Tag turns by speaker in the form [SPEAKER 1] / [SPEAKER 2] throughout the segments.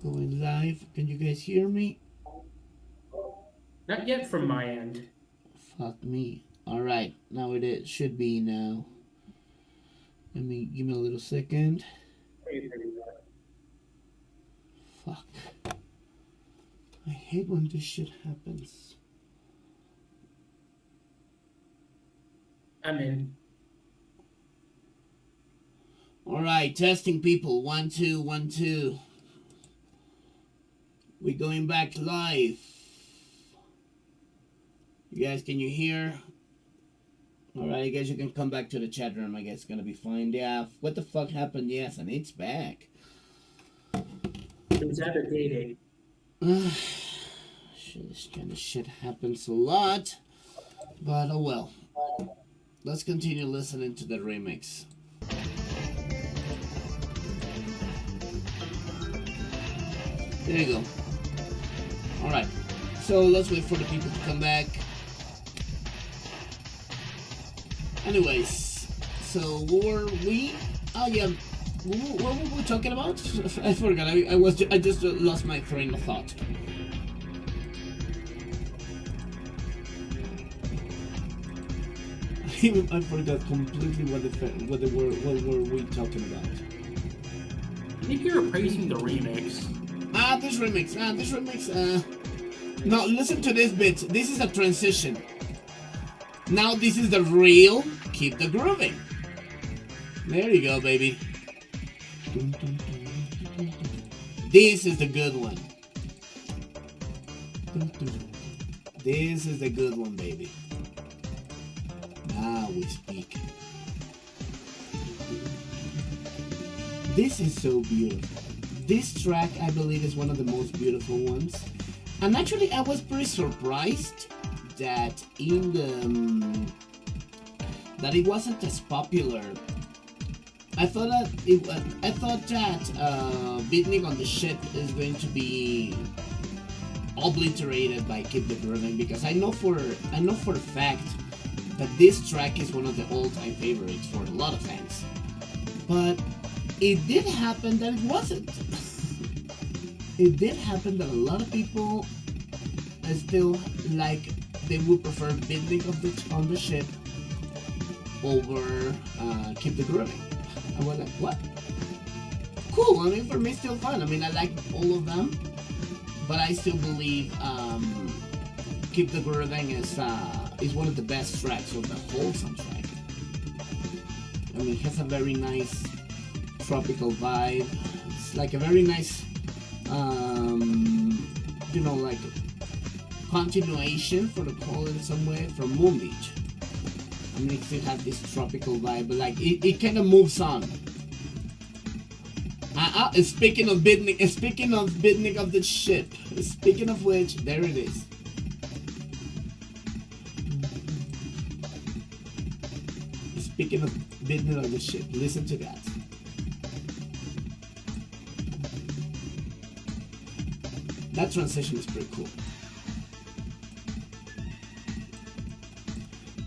[SPEAKER 1] Going live. Can you guys hear me?
[SPEAKER 2] Not yet from my end.
[SPEAKER 1] Fuck me. Alright, now it is. Should be now. Let me give me a little second. Fuck. I hate when this shit happens.
[SPEAKER 2] I'm in.
[SPEAKER 1] Alright, testing people. 1, 2, 1, 2. We're going back live. You guys, can you hear? Alright, I guess you can come back to the chat room. I guess it's gonna be fine. Yeah, what the fuck happened? Yes, and it's back.
[SPEAKER 2] It was out of dating.
[SPEAKER 1] This kind of shit happens a lot. But oh well. Let's continue listening to the remix. There you go. Alright. So let's wait for the people to come back. Anyways, so what were we? Oh yeah, what were we talking about? I forgot. I just lost my train of thought. I forgot completely what were we talking about.
[SPEAKER 2] I think you were praising the remix.
[SPEAKER 1] This remix. Now listen to this bit. This is a transition. Now this is the real Keep the Grooving. There you go, baby. This is the good one. This is the good one, baby. Now we speak. This is so beautiful. This track, I believe, is one of the most beautiful ones. And actually, I was pretty surprised that that it wasn't as popular. I thought that Beating on the Ship is going to be obliterated by Keep the Grooving, because I know for a fact that this track is one of the all-time favorites for a lot of fans. But it did happen that it wasn't. It did happen that a lot of people still they would prefer Beating on the Ship over Keep the Grooving. I was like, what? Cool. I mean, for me, it's still fun. I mean, I like all of them, but I still believe Keep the Grooving is one of the best tracks of the whole soundtrack. I mean, it has a very nice tropical vibe. It's like a very nice, like continuation, for the call in some way, from Moon Beach. I mean, it still has this tropical vibe, but like it kind of moves on. Speaking of Beating of the Ship, speaking of which, there it is. Speaking of Beating of the Ship, listen to that. That transition is pretty cool.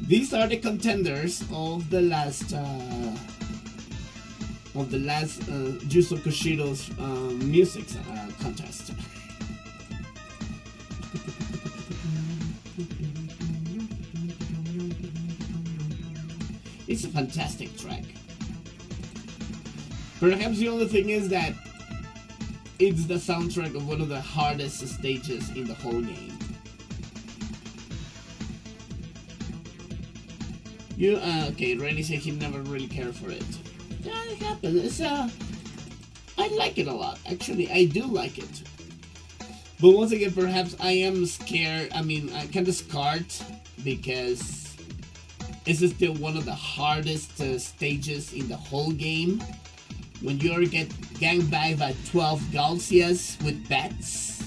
[SPEAKER 1] These are the contenders of the last Yuzo Koshiro's music contest. It's a fantastic track. Perhaps the only thing is that it's the soundtrack of one of the hardest stages in the whole game. Okay, Rennie said he never really cared for it. Yeah, it happens. I like it a lot. Actually, I do like it. But once again, perhaps I am scared. I mean, I'm kind of scared because it's still one of the hardest stages in the whole game. When you get gangbanged by 12 Galcias with bats.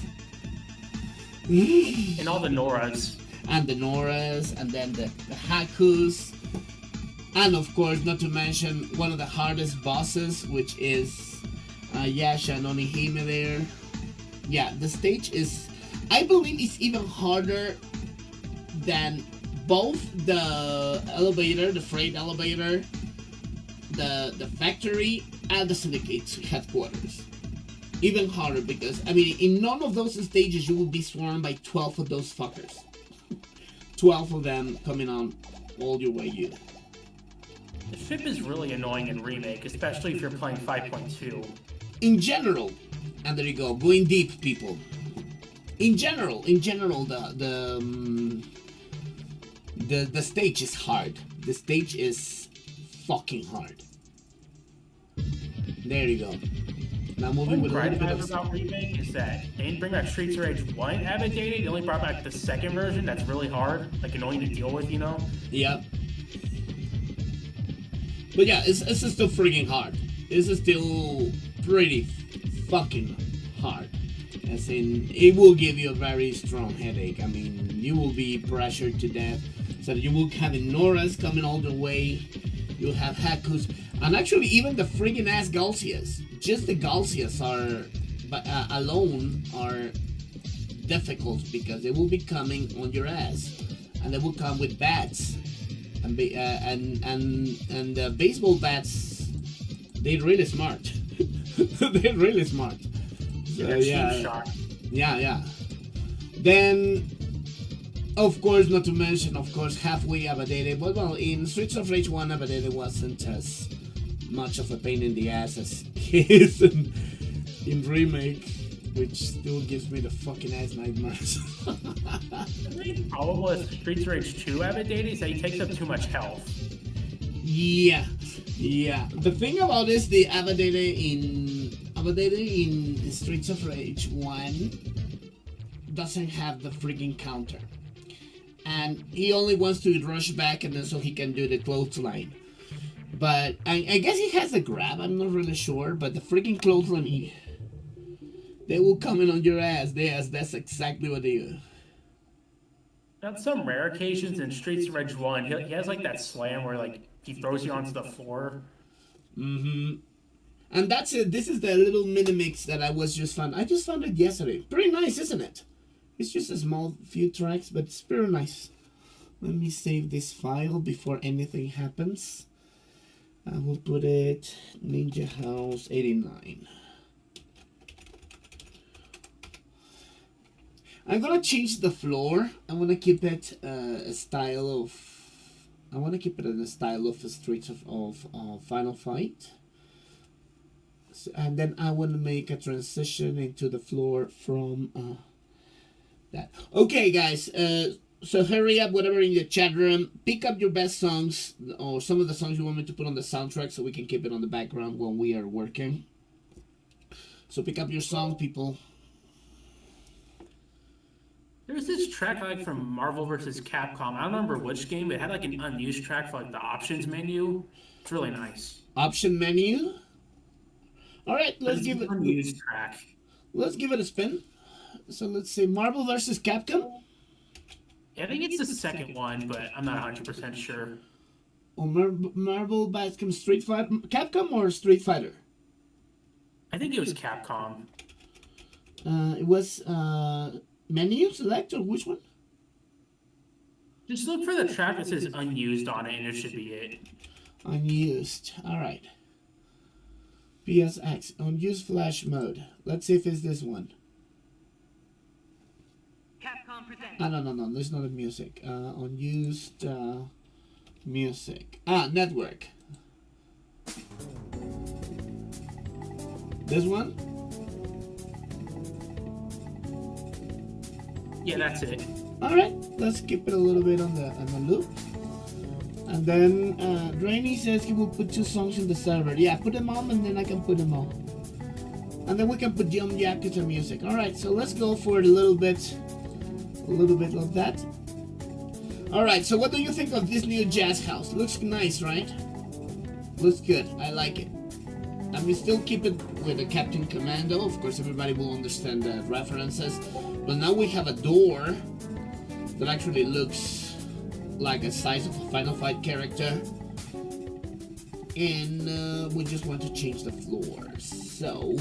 [SPEAKER 2] And all the Noras.
[SPEAKER 1] And the Noras, and then the Hakus. And of course, not to mention one of the hardest bosses, which is Yasha and Onihime there. Yeah, the stage is, I believe it's even harder than both the elevator, the freight elevator, the factory, and the syndicate's headquarters. Even harder because, I mean, in none of those stages you will be swarmed by 12 of those fuckers. 12 of them coming on all your way you.
[SPEAKER 2] The ship is really annoying in Remake, especially if you're playing 5.2.
[SPEAKER 1] In general, and there you go, going deep, people. In general, the stage is hard. The stage is fucking hard. There you go. Now moving with a little bit of...
[SPEAKER 2] about Remake is that they didn't bring back Streets of Rage 1 Avid Data, they only brought back the second version that's really hard, like annoying to deal with, you know?
[SPEAKER 1] Yeah. But yeah, it's still freaking hard. It's still pretty fucking hard. As in, it will give you a very strong headache. I mean, you will be pressured to death. So you will have Noras coming all the way. You'll have Hakus. And actually, even the friggin' ass Galcias. Just the Galcias are, alone, are difficult because they will be coming on your ass. And they will come with bats. And baseball bats, they're really smart. They're really smart. So, yeah. Then, of course, not to mention, of course, halfway Abadede. But well, in Streets of Rage 1, Abadede wasn't as much of a pain in the ass as he is in Remake, which still gives me the fucking ass nightmares.
[SPEAKER 2] The main problem with Streets of Rage 2 Avid Data is that he takes up too much health.
[SPEAKER 1] Yeah. The thing about this, the Abadede in Streets of Rage 1 doesn't have the freaking counter. And he only wants to rush back and then so he can do the clothesline. But I guess he has a grab, I'm not really sure, but the freaking clothesline, they will come in on your ass. That's exactly what they do.
[SPEAKER 2] On some rare occasions in Streets of Rage 1, he has like that slam where like he throws you onto the floor.
[SPEAKER 1] Mm-hmm. And that's it. This is the little mini mix that I just found it yesterday. Pretty nice, isn't it? It's just a small few tracks, but it's pretty nice. Let me save this file before anything happens. I will put it Ninja House 89. I'm gonna change the floor. I wanna keep it a style of. I wanna keep it in the style of the Streets of Final Fight. So, and then I wanna make a transition into the floor from that. Okay, guys. So hurry up, whatever in the chat room. Pick up your best songs or some of the songs you want me to put on the soundtrack so we can keep it on the background when we are working. So pick up your song, people.
[SPEAKER 2] There's this track like from Marvel vs. Capcom. I don't remember which game, but it had like an unused track for like the options menu. It's really nice.
[SPEAKER 1] Option menu. All right, let's give it.
[SPEAKER 2] Unused track.
[SPEAKER 1] Let's give it a spin. So let's say Marvel vs. Capcom.
[SPEAKER 2] Yeah, I think it's the second one, but I'm not 100% sure.
[SPEAKER 1] Or Marvel vs. Street Fighter, Capcom or Street Fighter?
[SPEAKER 2] I think it was Capcom.
[SPEAKER 1] It was menu select or which one?
[SPEAKER 2] Just look for the track that says unused on it, and it should be it.
[SPEAKER 1] Unused. All right. PSX unused flash mode. Let's see if it's this one. No. There's not a music. Unused music. Network. This one?
[SPEAKER 2] Yeah, that's it.
[SPEAKER 1] Alright, let's keep it a little bit on the loop. And then Rainy says he will put 2 songs in the server. Yeah, put them on and then I can put them on. And then we can put Jump Jackets and music. Alright, so let's go for a little bit of that. Alright, so what do you think of this new jazz house? Looks nice, right? Looks good. I like it. I mean, still keep it with the Captain Commando. Of course, everybody will understand the references. But now we have a door that actually looks like the size of a Final Fight character. And we just want to change the floor. So,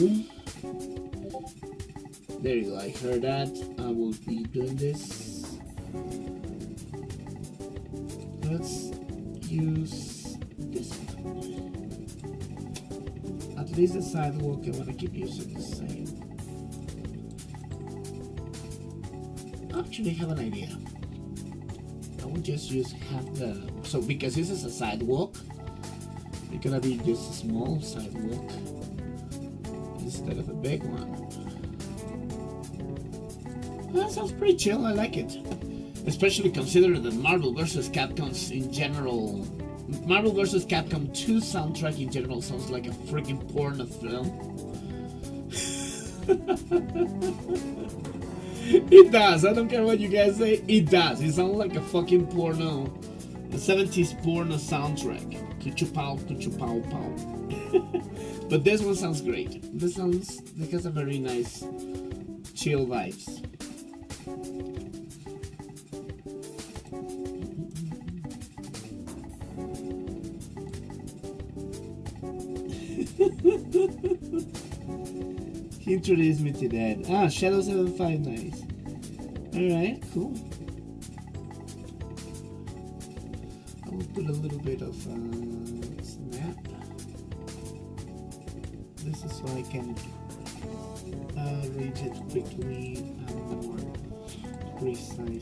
[SPEAKER 1] there you go. I heard that. I will be doing this. Let's use this one. At least the sidewalk, I want to keep using the same. actually have an idea. I will just use half the... So because this is a sidewalk, it's gonna be just a small sidewalk instead of a big one. That sounds pretty chill, I like it. Especially considering that Marvel vs. Capcom's in general... Marvel vs. Capcom 2 soundtrack in general sounds like a freaking porno film. It does, I don't care what you guys say, it does. It sounds like a fucking porno, a 70s porno soundtrack. Kuchupow, kuchupow, pow. But this one sounds great. This has a very nice chill vibes. He introduced me to that. Ah, Shadow 75, nice. Alright, cool. I will put a little bit of snap. This is so I can arrange it quickly and more precisely.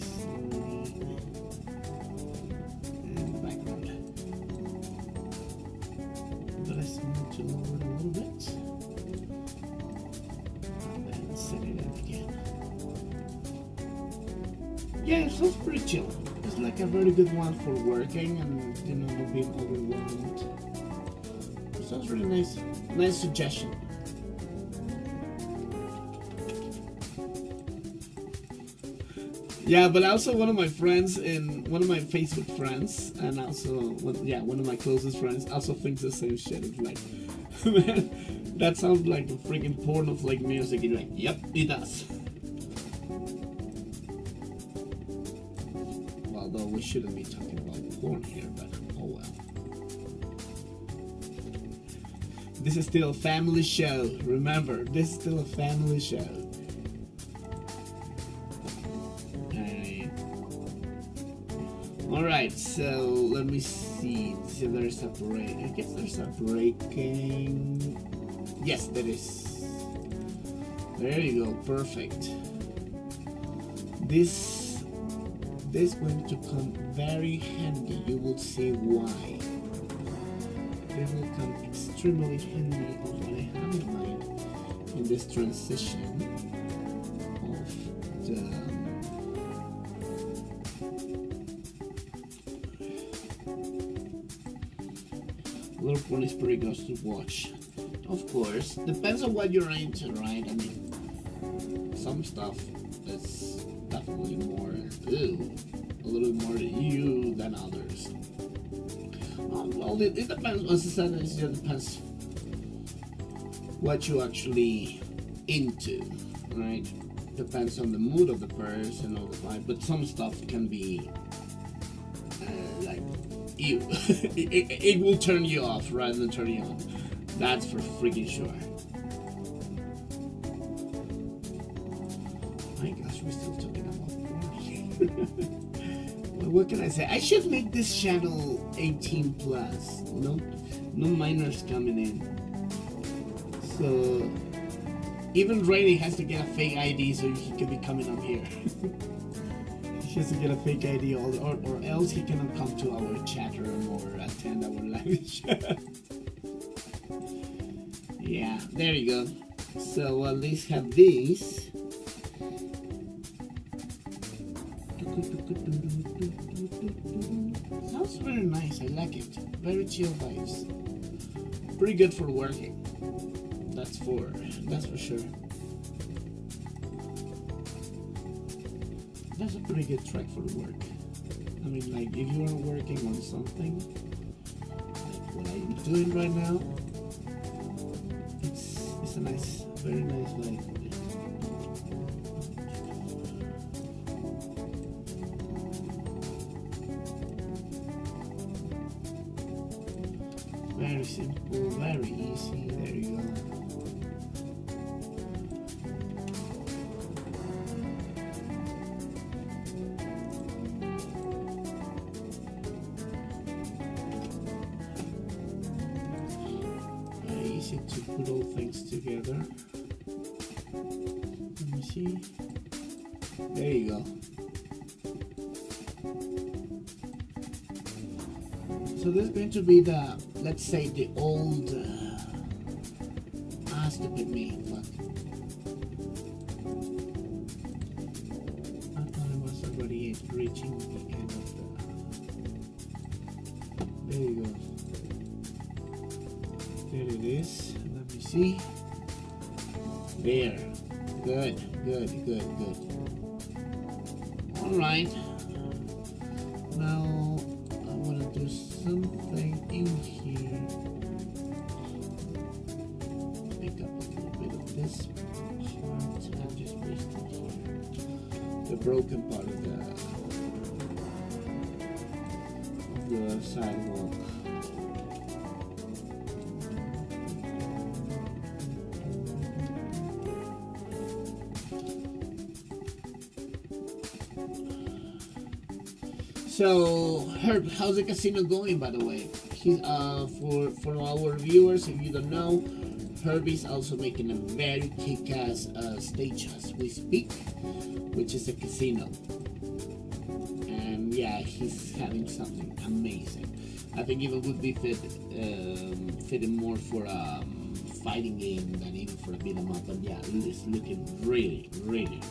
[SPEAKER 1] And the background. But I still need to lower it a little bit. Set it up again. Yeah, it sounds pretty chill. It's like a very good one for working and, you know, not being overwhelmed. It sounds really nice. Nice suggestion. Yeah, but also one of my friends and one of my Facebook friends and also one of my closest friends also thinks the same shit. It's like, man, that sounds like a freaking porno of like music. You're like, yep, it does. Although we shouldn't be talking about porn here, but oh well. This is still a family show. Remember, this is still a family show. Alright, so let me see. So there's a break. I guess there's a breaking. Yes, there is. There you go, perfect. This is going to come very handy. You will see why. It will come extremely handy of what I have in mind in this transition of the little one is pretty good to watch. Of course, depends on what you're into, right? I mean, some stuff is definitely more a little more you than others. Well, it depends. As I said, it just depends what you actually into, right? Depends on the mood of the person or the vibe. But some stuff can be like you. it will turn you off rather than turn you on. That's for freaking sure. My gosh, we're still talking about porn. Well, what can I say? I should make this channel 18 plus. No minors coming in. So even Radeon has to get a fake ID so he can be coming up here. He has to get a fake ID or else he cannot come to our chat room or attend our live chat. Yeah, there you go. So at least have these. Sounds very nice. I like it. Very chill vibes. Pretty good for working. That's for sure. That's a pretty good track for work. I mean, like if you are working on something, like what I'm doing right now, it's a nice, very nice vibe. Very simple, very easy. There you go. Very easy to put all things together. Let me see. There you go. So this is going to be the, let's say, the old, stupid me, fuck. I thought it was already reaching the end of the, there you go. There it is, let me see. There, good. All right, now I want to do something in here. Pick up a little bit of this part and just paste it here. The broken part of the sidewalk. So, Herb, how's the casino going, by the way? He's, for our viewers, if you don't know, Herbie's also making a very kick-ass stage as we speak, which is a casino. And yeah, he's having something amazing. I think even would be fitting more for a fighting game than even for a beat 'em up. But yeah, it's looking really good.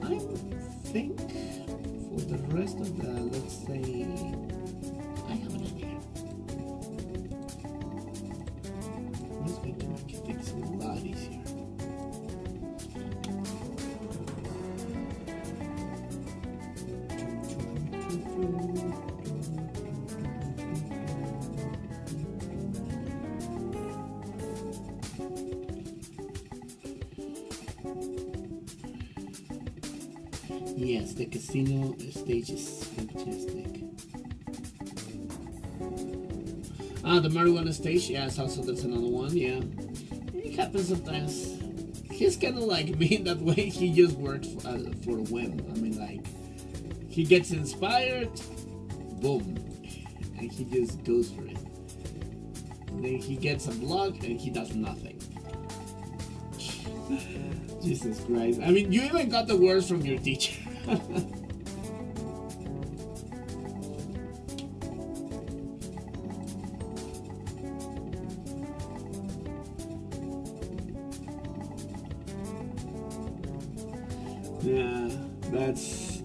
[SPEAKER 1] I think for the rest of the, let's say, I have an idea. It's going to make things a lot easier. Yes, the casino stage is fantastic. The marijuana stage, yes, also that's another one, yeah. It happens sometimes. He's kind of like me in that way. He just works for a whim. I mean, like, he gets inspired, boom, and he just goes for it. And then he gets a block and he does nothing. Jesus Christ. I mean, you even got the words from your teacher. Yeah, that's...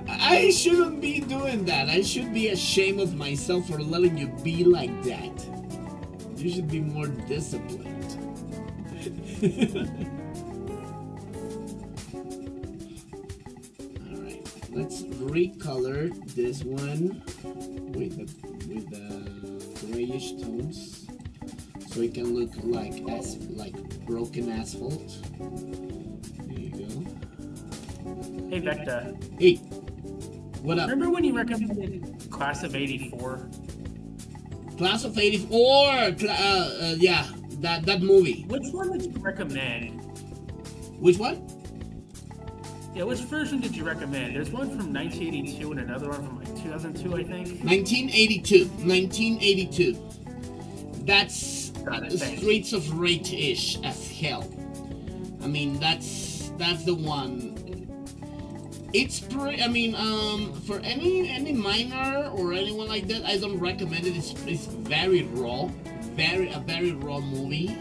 [SPEAKER 1] I shouldn't be doing that. I should be ashamed of myself for letting you be like that. You should be more disciplined. Alright, let's recolor this one with the grayish tones so it can look like broken asphalt. There you go.
[SPEAKER 2] Hey, Vecta.
[SPEAKER 1] Hey, what up?
[SPEAKER 2] Remember when you recommended Class of '84?
[SPEAKER 1] Class of '84. Yeah, that movie.
[SPEAKER 2] Which one did you recommend?
[SPEAKER 1] Which one?
[SPEAKER 2] Yeah, which version did you recommend? There's one from 1982 and another one from like 2002, I think.
[SPEAKER 1] 1982. That's Streets of Rage-ish as hell. I mean, that's the one. It's pretty. I mean, for any minor or anyone like that, I don't recommend it. It's very raw, a very raw movie.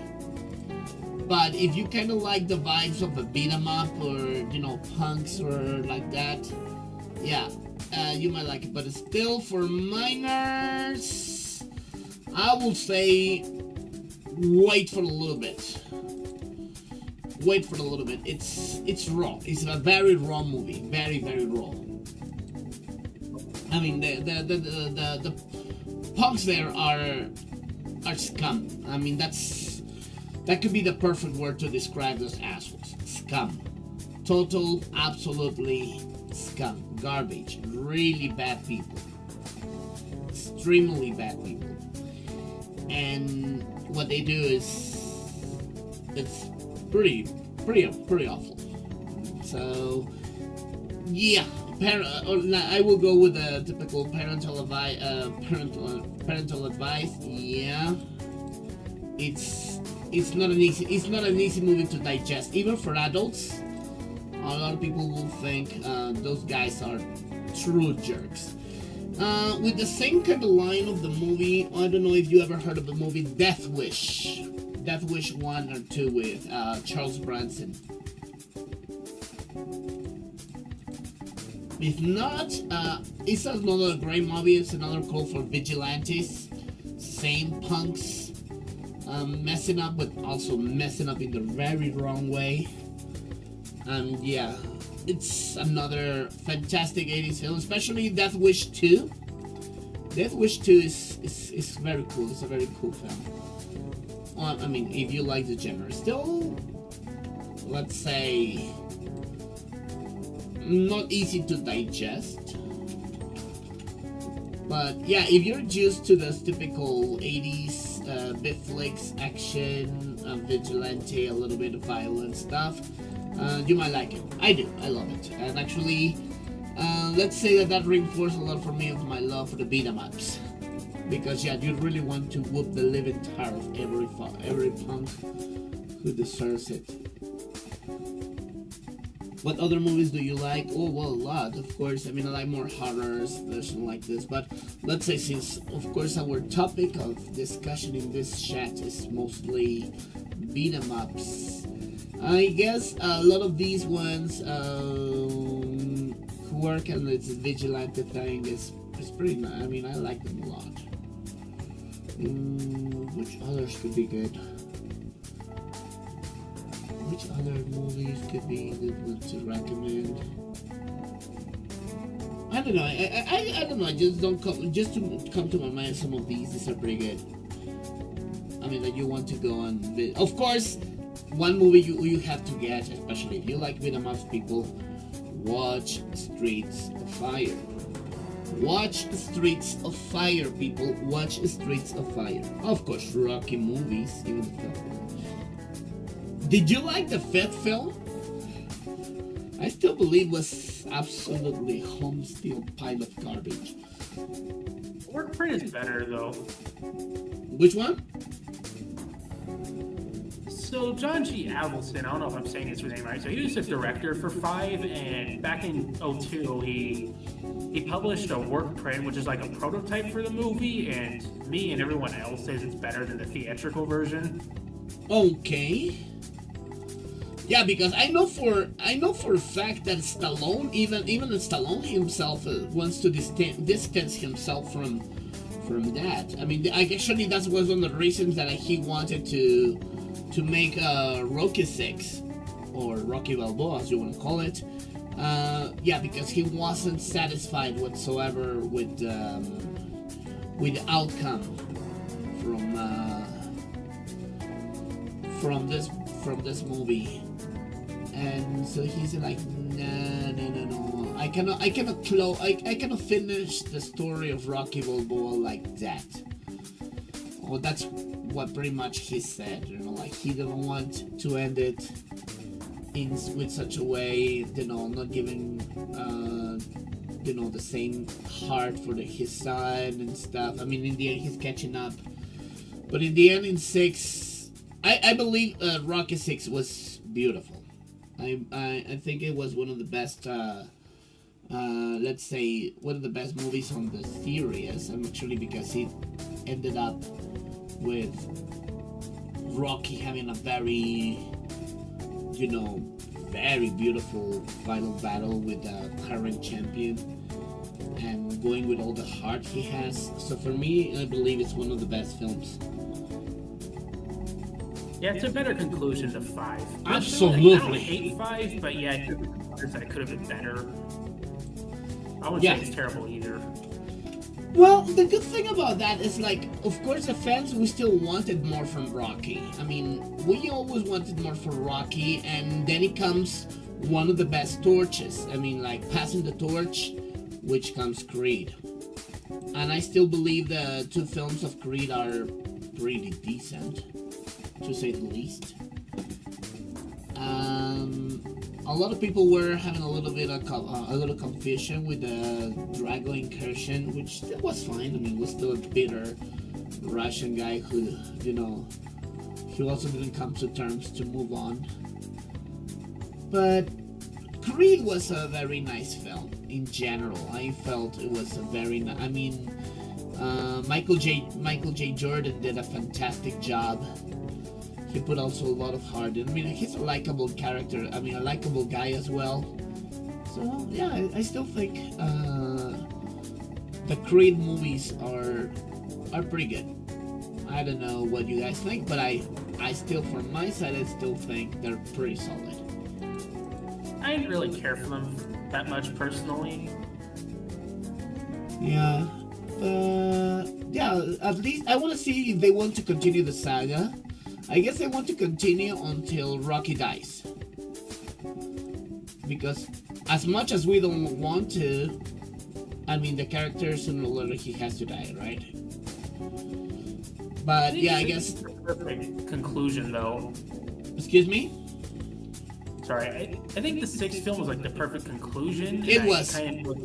[SPEAKER 1] But if you kind of like the vibes of a beat 'em up or punks or like that, yeah, you might like it. But still, for minors, I will say wait for a little bit. Wait for a little bit. It's raw. It's a very raw movie. Very raw. I mean, the punks there are scum. I mean, that could be the perfect word to describe those assholes. Scum. Total, absolutely scum. Garbage. Really bad people. Extremely bad people. And what they do is it's pretty awful. So yeah, I will go with the typical parental advice. Yeah, it's not an easy movie to digest, even for adults. A lot of people will think those guys are true jerks. With the same kind of line of the movie, I don't know if you ever heard of the movie Death Wish 1 or 2 with Charles Bronson. If not, it's another great movie. It's another call for vigilantes, same punks, messing up, but also messing up in the very wrong way. And yeah, it's another fantastic 80s film, especially Death Wish 2. Death Wish 2 is very cool. It's a very cool film. I mean, if you like the genre. Still, let's say, not easy to digest. But yeah, if you're used to the typical 80s bit flicks, action, vigilante, a little bit of violent stuff, you might like it. I do. I love it. And actually, let's say that reinforced a lot for me of my love for the beat 'em ups. Because yeah, you really want to whoop the living tar of every punk who deserves it. What other movies do you like? Oh, well, a lot, of course. I mean, I like more horrors, version like this. But let's say, since, of course, our topic of discussion in this chat is mostly beat 'em ups, I guess a lot of these ones who work on this vigilante thing is pretty nice. I mean, I like them a lot. Which others could be good? Which other movies could be good ones to recommend? I don't know. I don't know. Just to come to my mind, some of these are pretty good. I mean, that you want to go on. Of course, one movie you have to get, especially if you like beat 'em ups, people, watch Streets of Fire. Watch Streets of Fire, people. Watch Streets of Fire. Of course, Rocky movies, even the film. Did you like the 5th film? I still believe was absolutely home steel pile of garbage.
[SPEAKER 2] Work print is better though.
[SPEAKER 1] Which one?
[SPEAKER 2] So John G. Avildsen, I don't know if I'm saying his name right. So he was the director for 5, and back in 2002 he published a work print, which is like a prototype for the movie, and me and everyone else says it's better than the theatrical version.
[SPEAKER 1] Okay. Yeah, because I know for a fact that Stallone, even Stallone himself wants to distance himself from that. I mean, actually that was one of the reasons that he wanted to make Rocky 6 or Rocky Balboa, as you want to call it. Yeah, because he wasn't satisfied whatsoever with the outcome from this movie. And so he's like, no. I cannot finish the story of Rocky Balboa like that. Well, that's what pretty much he said. Like he didn't want to end it with such a way, not giving, the same heart for his son and stuff. I mean, in the end, he's catching up. But in the end, in 6, I believe Rocky 6 was beautiful. I think it was one of the best, let's say, one of the best movies on the series, actually, because it ended up with Rocky having a very, very beautiful final battle with the current champion and going with all the heart he has. So for me, I believe it's one of the best films.
[SPEAKER 2] Yeah, it's a better conclusion to 5.
[SPEAKER 1] Absolutely.
[SPEAKER 2] I don't hate 5, but yeah, I think that it could have been better. I wouldn't say it's terrible either.
[SPEAKER 1] Well, the good thing about that is, like, of course, the fans, we still wanted more from Rocky. I mean, we always wanted more from Rocky, and then it comes one of the best torches. I mean, like, passing the torch, which comes Creed. And I still believe the 2 films of Creed are pretty decent, to say the least. A lot of people were having a little bit of a little confusion with the Drago incursion, which that was fine. I mean, was still a bitter Russian guy who, you know, he also didn't come to terms to move on. But Creed was a very nice film in general. I felt it was a very I mean, Michael J. Jordan did a fantastic job. He put also a lot of heart in. I mean, he's a likable character. I mean, a likable guy as well. So yeah, I still think the Creed movies are pretty good. I don't know what you guys think, but I still, from my side, I still think they're pretty solid.
[SPEAKER 2] I didn't really care for them that much personally.
[SPEAKER 1] Yeah, yeah. At least I want to see if they want to continue the saga. I guess they want to continue until Rocky dies, because as much as we don't want to, I mean, the character sooner or later he has to die, right? But yeah, I guess.
[SPEAKER 2] Perfect conclusion, though.
[SPEAKER 1] Excuse me.
[SPEAKER 2] Sorry, I think the sixth film was like the perfect conclusion.
[SPEAKER 1] It was.
[SPEAKER 2] Kind of...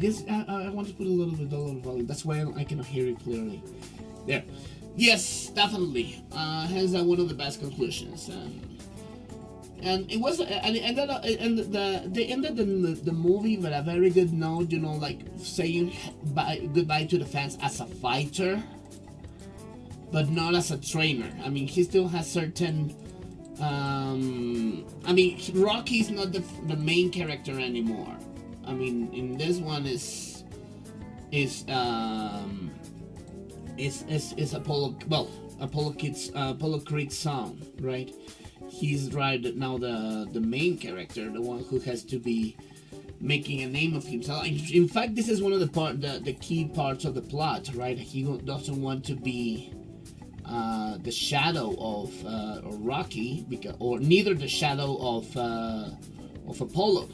[SPEAKER 1] This I want to put a little bit of volume. That's why I cannot hear it clearly. There. Yes, definitely. Has one of the best conclusions, and it was, and it ended up, and they ended the movie with a very good note. You know, like saying goodbye to the fans as a fighter, but not as a trainer. I mean, he still has certain. I mean, Rocky's not the main character anymore. I mean, in this one is Apollo Creed's son, right? He's right now the main character, the one who has to be making a name of himself. In fact, this is one of the key parts of the plot, right? He doesn't want to be the shadow of Rocky, or neither the shadow of Apollo,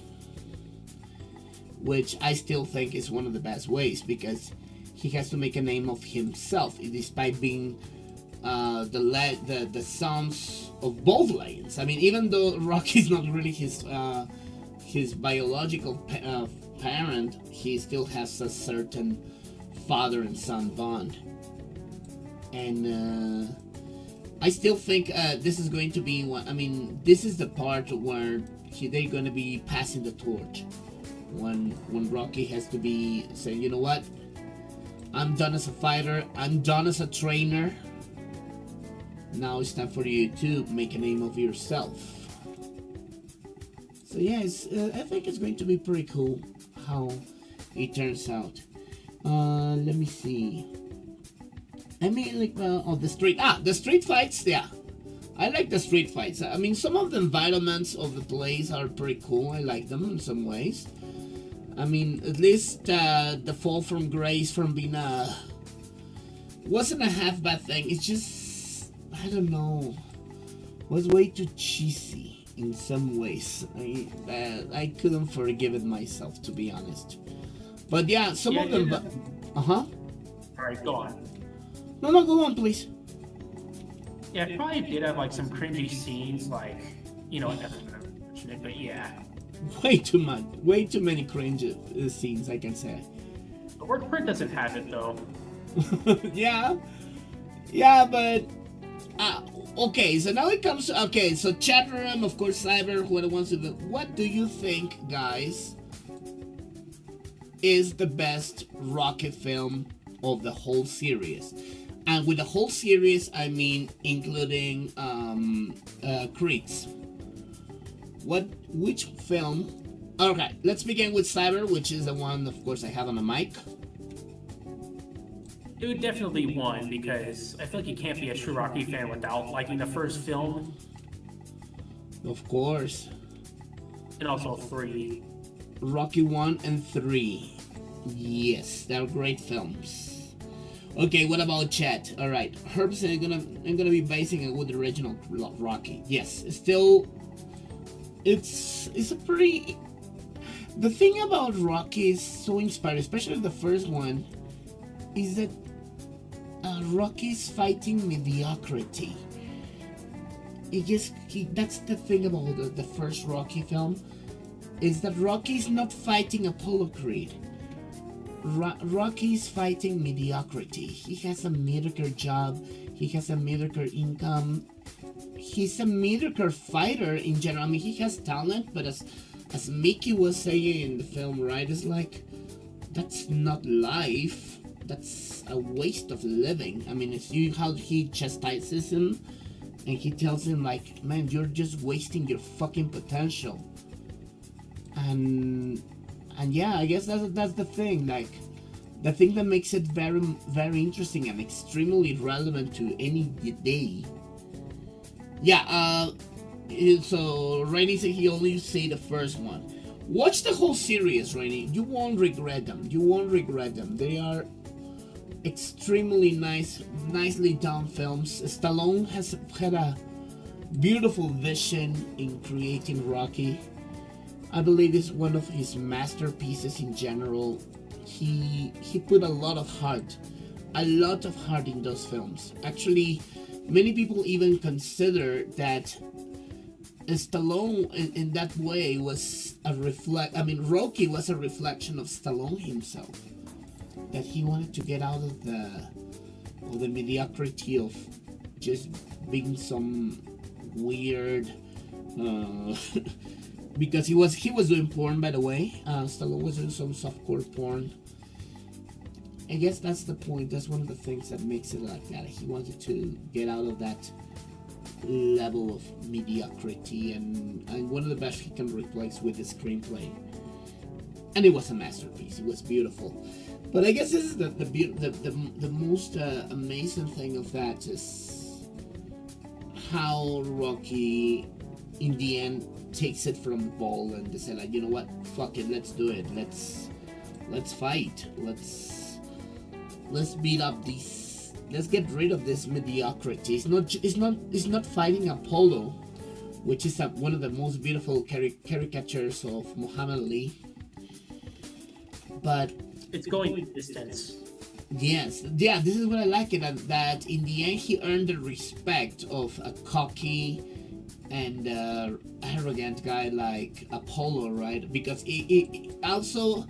[SPEAKER 1] which I still think is one of the best ways, because he has to make a name of himself, despite being the sons of both legends. I mean, even though Rocky's not really his biological parent, he still has a certain father and son bond. And I still think this is going to be one. I mean, this is the part where they're going to be passing the torch. When Rocky has to be saying, you know what, I'm done as a fighter, I'm done as a trainer, now it's time for you to make a name of yourself. So yeah, I think it's going to be pretty cool how it turns out. Let me see. I mean, like, the street fights, yeah. I like the street fights. I mean, some of the environments of the place are pretty cool. I like them in some ways. I mean, at least the fall from grace from being wasn't a half bad thing. It's just, I don't know, was way too cheesy in some ways. I couldn't forgive it myself, to be honest. But yeah, some of them.
[SPEAKER 2] Alright, go on.
[SPEAKER 1] No, go on, please.
[SPEAKER 2] Yeah, it probably did have like some cringy scenes, like, you know, unfortunate, but yeah.
[SPEAKER 1] Way too many cringe scenes, I can say.
[SPEAKER 2] The work print doesn't have it though.
[SPEAKER 1] yeah, but okay. So now it comes to, so chat room, of course, Cyber, whoever wants to. What do you think, guys, is the best Rocket film of the whole series? And with the whole series, I mean including Creed's. Which film? Okay, let's begin with Cyber, which is the one, of course, I have on the mic.
[SPEAKER 2] It would definitely be one, because I feel like you can't be a true Rocky fan without liking the first film.
[SPEAKER 1] Of course.
[SPEAKER 2] And also 3.
[SPEAKER 1] Rocky 1 and 3. Yes, they're great films. Okay, what about chat? Alright, Herb said I'm gonna be basing it with the original Rocky. Yes, still, it's a pretty. The thing about Rocky is so inspiring, especially the first one, is that Rocky's fighting mediocrity. that's the thing about the first Rocky film, is that Rocky's not fighting Apollo Creed. Rocky's fighting mediocrity. He has a mediocre job. He has a mediocre income. He's a mediocre fighter in general. I mean, he has talent, but as Mickey was saying in the film, right, it's like, that's not life. That's a waste of living. I mean, it's how he chastises him, and he tells him, like, man, you're just wasting your fucking potential. And yeah, I guess that's the thing. Like, the thing that makes it very, very interesting and extremely relevant to any day. Yeah, so Rainy said he only say the first one. Watch the whole series, Rainy. You won't regret them. You won't regret them. They are extremely nicely done films. Stallone has had a beautiful vision in creating Rocky. I believe it's one of his masterpieces in general. He put a lot of heart in those films. Actually, many people even consider that Stallone in that way was Rocky was a reflection of Stallone himself. That he wanted to get out of the mediocrity of just being some weird because he was doing porn, by the way. Stallone was doing some softcore porn. I guess that's the point. That's one of the things that makes it like that. He wanted to get out of that level of mediocrity, and one of the best he can replace with the screenplay. And it was a masterpiece. It was beautiful. But I guess this is the most amazing thing of that is how Rocky, in the end, takes it from the ball and they say, like, you know what, fuck it, let's do it. Let's fight. Let's beat up these. Let's get rid of this mediocrity. It's not fighting Apollo, which is one of the most beautiful caricatures of Muhammad Ali. But
[SPEAKER 2] it's going the distance.
[SPEAKER 1] Yes, yeah, this is what I like it, that in the end he earned the respect of a cocky and arrogant guy like Apollo, right? Because it also,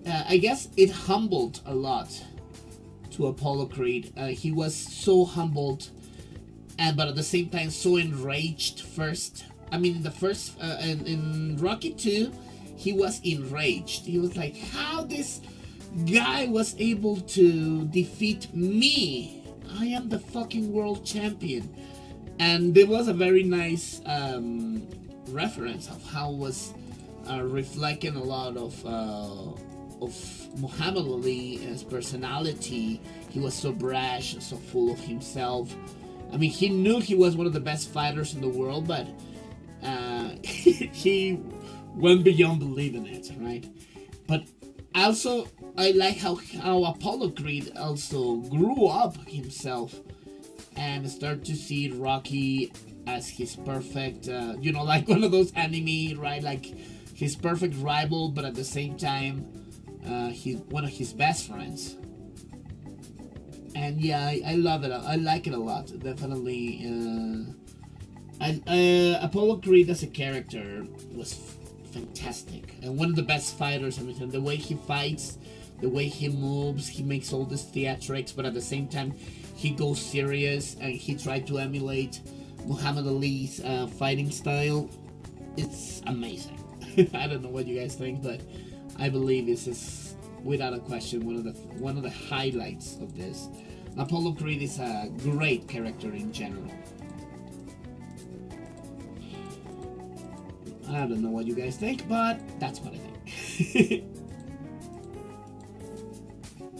[SPEAKER 1] I guess it humbled a lot to Apollo Creed. He was so humbled, but at the same time so enraged first. I mean, in the first, in Rocky 2, he was enraged. He was like, how this guy was able to defeat me? I am the fucking world champion. And there was a very nice reference of how was reflecting a lot of Muhammad Ali's personality. He was so brash and so full of himself. I mean, he knew he was one of the best fighters in the world, but he went beyond believing it, right? But also, I like how Apollo Creed also grew up himself and start to see Rocky as his perfect, like one of those anime, right? Like his perfect rival, but at the same time, he's one of his best friends. And yeah, I love it. I like it a lot. Definitely. Apollo Creed as a character was fantastic and one of the best fighters. I mean, the way he fights, the way he moves, he makes all these theatrics, but at the same time, he goes serious and he tried to emulate Muhammad Ali's fighting style. It's amazing. I don't know what you guys think, but I believe this is without a question one of the highlights of this. Apollo Creed is a great character in general. I don't know what you guys think, but that's what I think.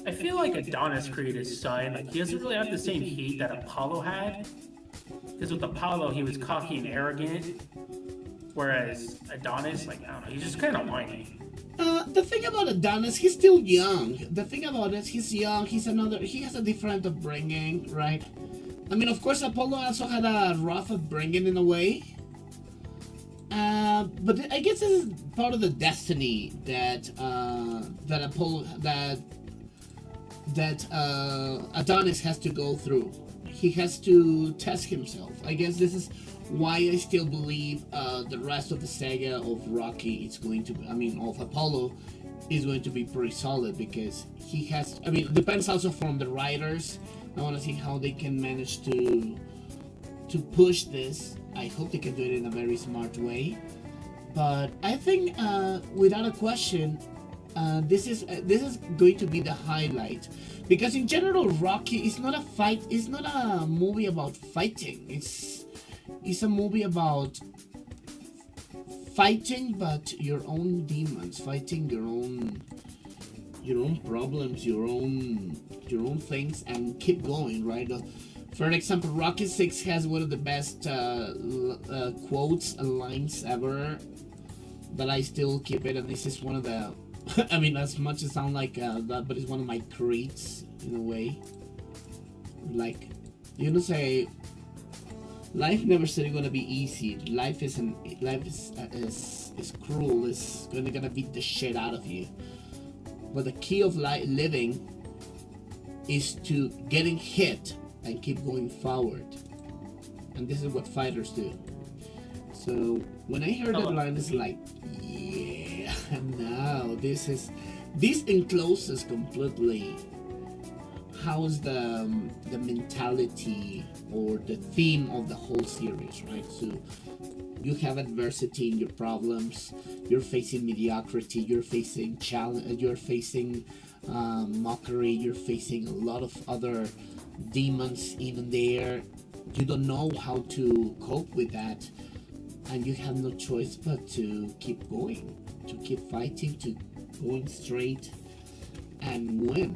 [SPEAKER 2] I feel like Adonis Creed is son. Like, he doesn't really have the same heat that Apollo had. Because with Apollo, he was cocky and arrogant. Whereas Adonis, like, I don't know, he's just kind of whiny.
[SPEAKER 1] The thing about Adonis, he's still young. The thing about it, he's young. He has a different upbringing, right? I mean, of course, Apollo also had a rough upbringing in a way. But I guess this is part of the destiny that Adonis has to go through. he has to test himself. I guess this is why I still believe the rest of the saga of Rocky is going to be, I mean, of Apollo is going to be pretty solid, because he has, I mean, it depends also from the writers. I want to see how they can manage to push this. I hope they can do it in a very smart way. But I think, without a question, this is going to be the highlight, because in general, Rocky is not a fight. It's not a movie about fighting. It's a movie about fighting, but your own demons, fighting your own problems, your own things, and keep going, right? For example, Rocky 6 has one of the best quotes and lines ever that I still keep it, and this is one of the I mean, as much as sound like that, but it's one of my creeds in a way. Like, say, life never said gonna be easy. Life is cruel. It's gonna beat the shit out of you. But the key of living is to getting hit and keep going forward. And this is what fighters do. So when I heard that line, it's like, yeah, now this encloses completely how is the mentality or the theme of the whole series, right? So you have adversity in your problems, you're facing mediocrity, you're facing challenge, you're facing mockery, you're facing a lot of other demons even there. You don't know how to cope with that, and you have no choice but to keep going, to keep fighting, to going straight and win,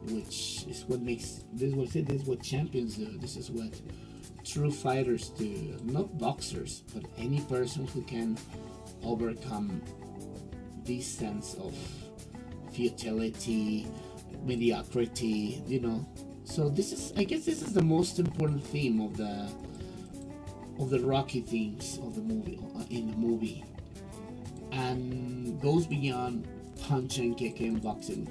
[SPEAKER 1] which is what makes this is what champions do. This is what true fighters do. Not boxers, but any person who can overcome this sense of futility, mediocrity, So I guess this is the most important theme of the Rocky themes of the movie, in the movie, and goes beyond punch and kick and boxing.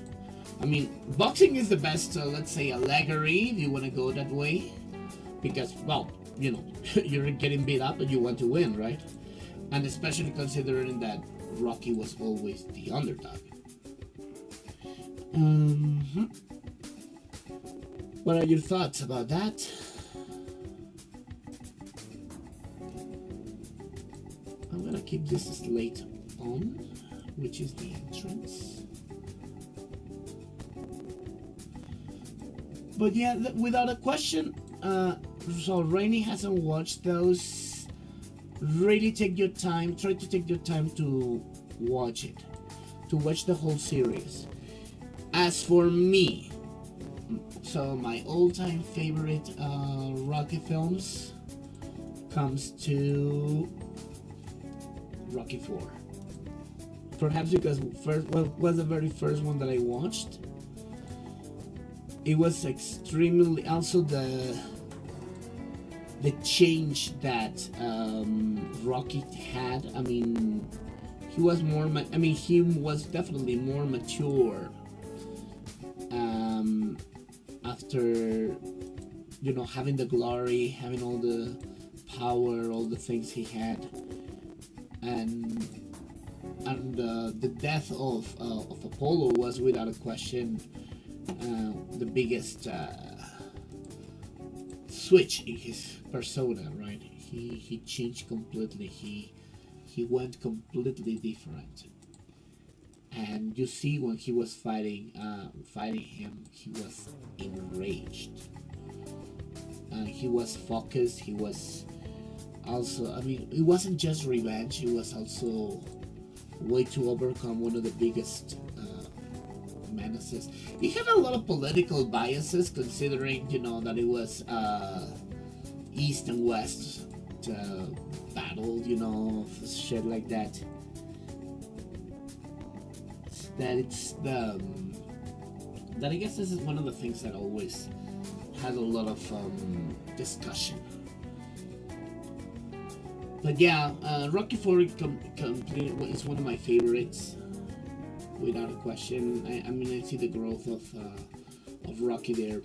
[SPEAKER 1] I mean, boxing is the best, let's say, allegory, if you want to go that way, because, well, you're getting beat up and you want to win, right? And especially considering that Rocky was always the underdog. What are your thoughts about that? I'm gonna keep this slate on, which is the entrance. But yeah, without a question, so Rainy hasn't watched those. Really take your time. Try to take your time to watch it, to watch the whole series. As for me, so my all-time favorite Rocky films comes to Rocky 4. Perhaps because was the very first one that I watched. It was extremely, also the change that Rocky had. I mean, he was he was definitely more mature after having the glory, having all the power, all the things he had, and the death of Apollo was without a question the biggest switch in his persona, right? He changed completely. He went completely different. And you see when he was fighting him, he was enraged. He was focused. He was also, it wasn't just revenge. It was also a way to overcome one of the biggest menaces. He had a lot of political biases, considering that it was East and West battle, shit like that. That I guess this is one of the things that always has a lot of discussion. But yeah, Rocky 4 is one of my favorites, without a question. I mean, I see the growth of Rocky there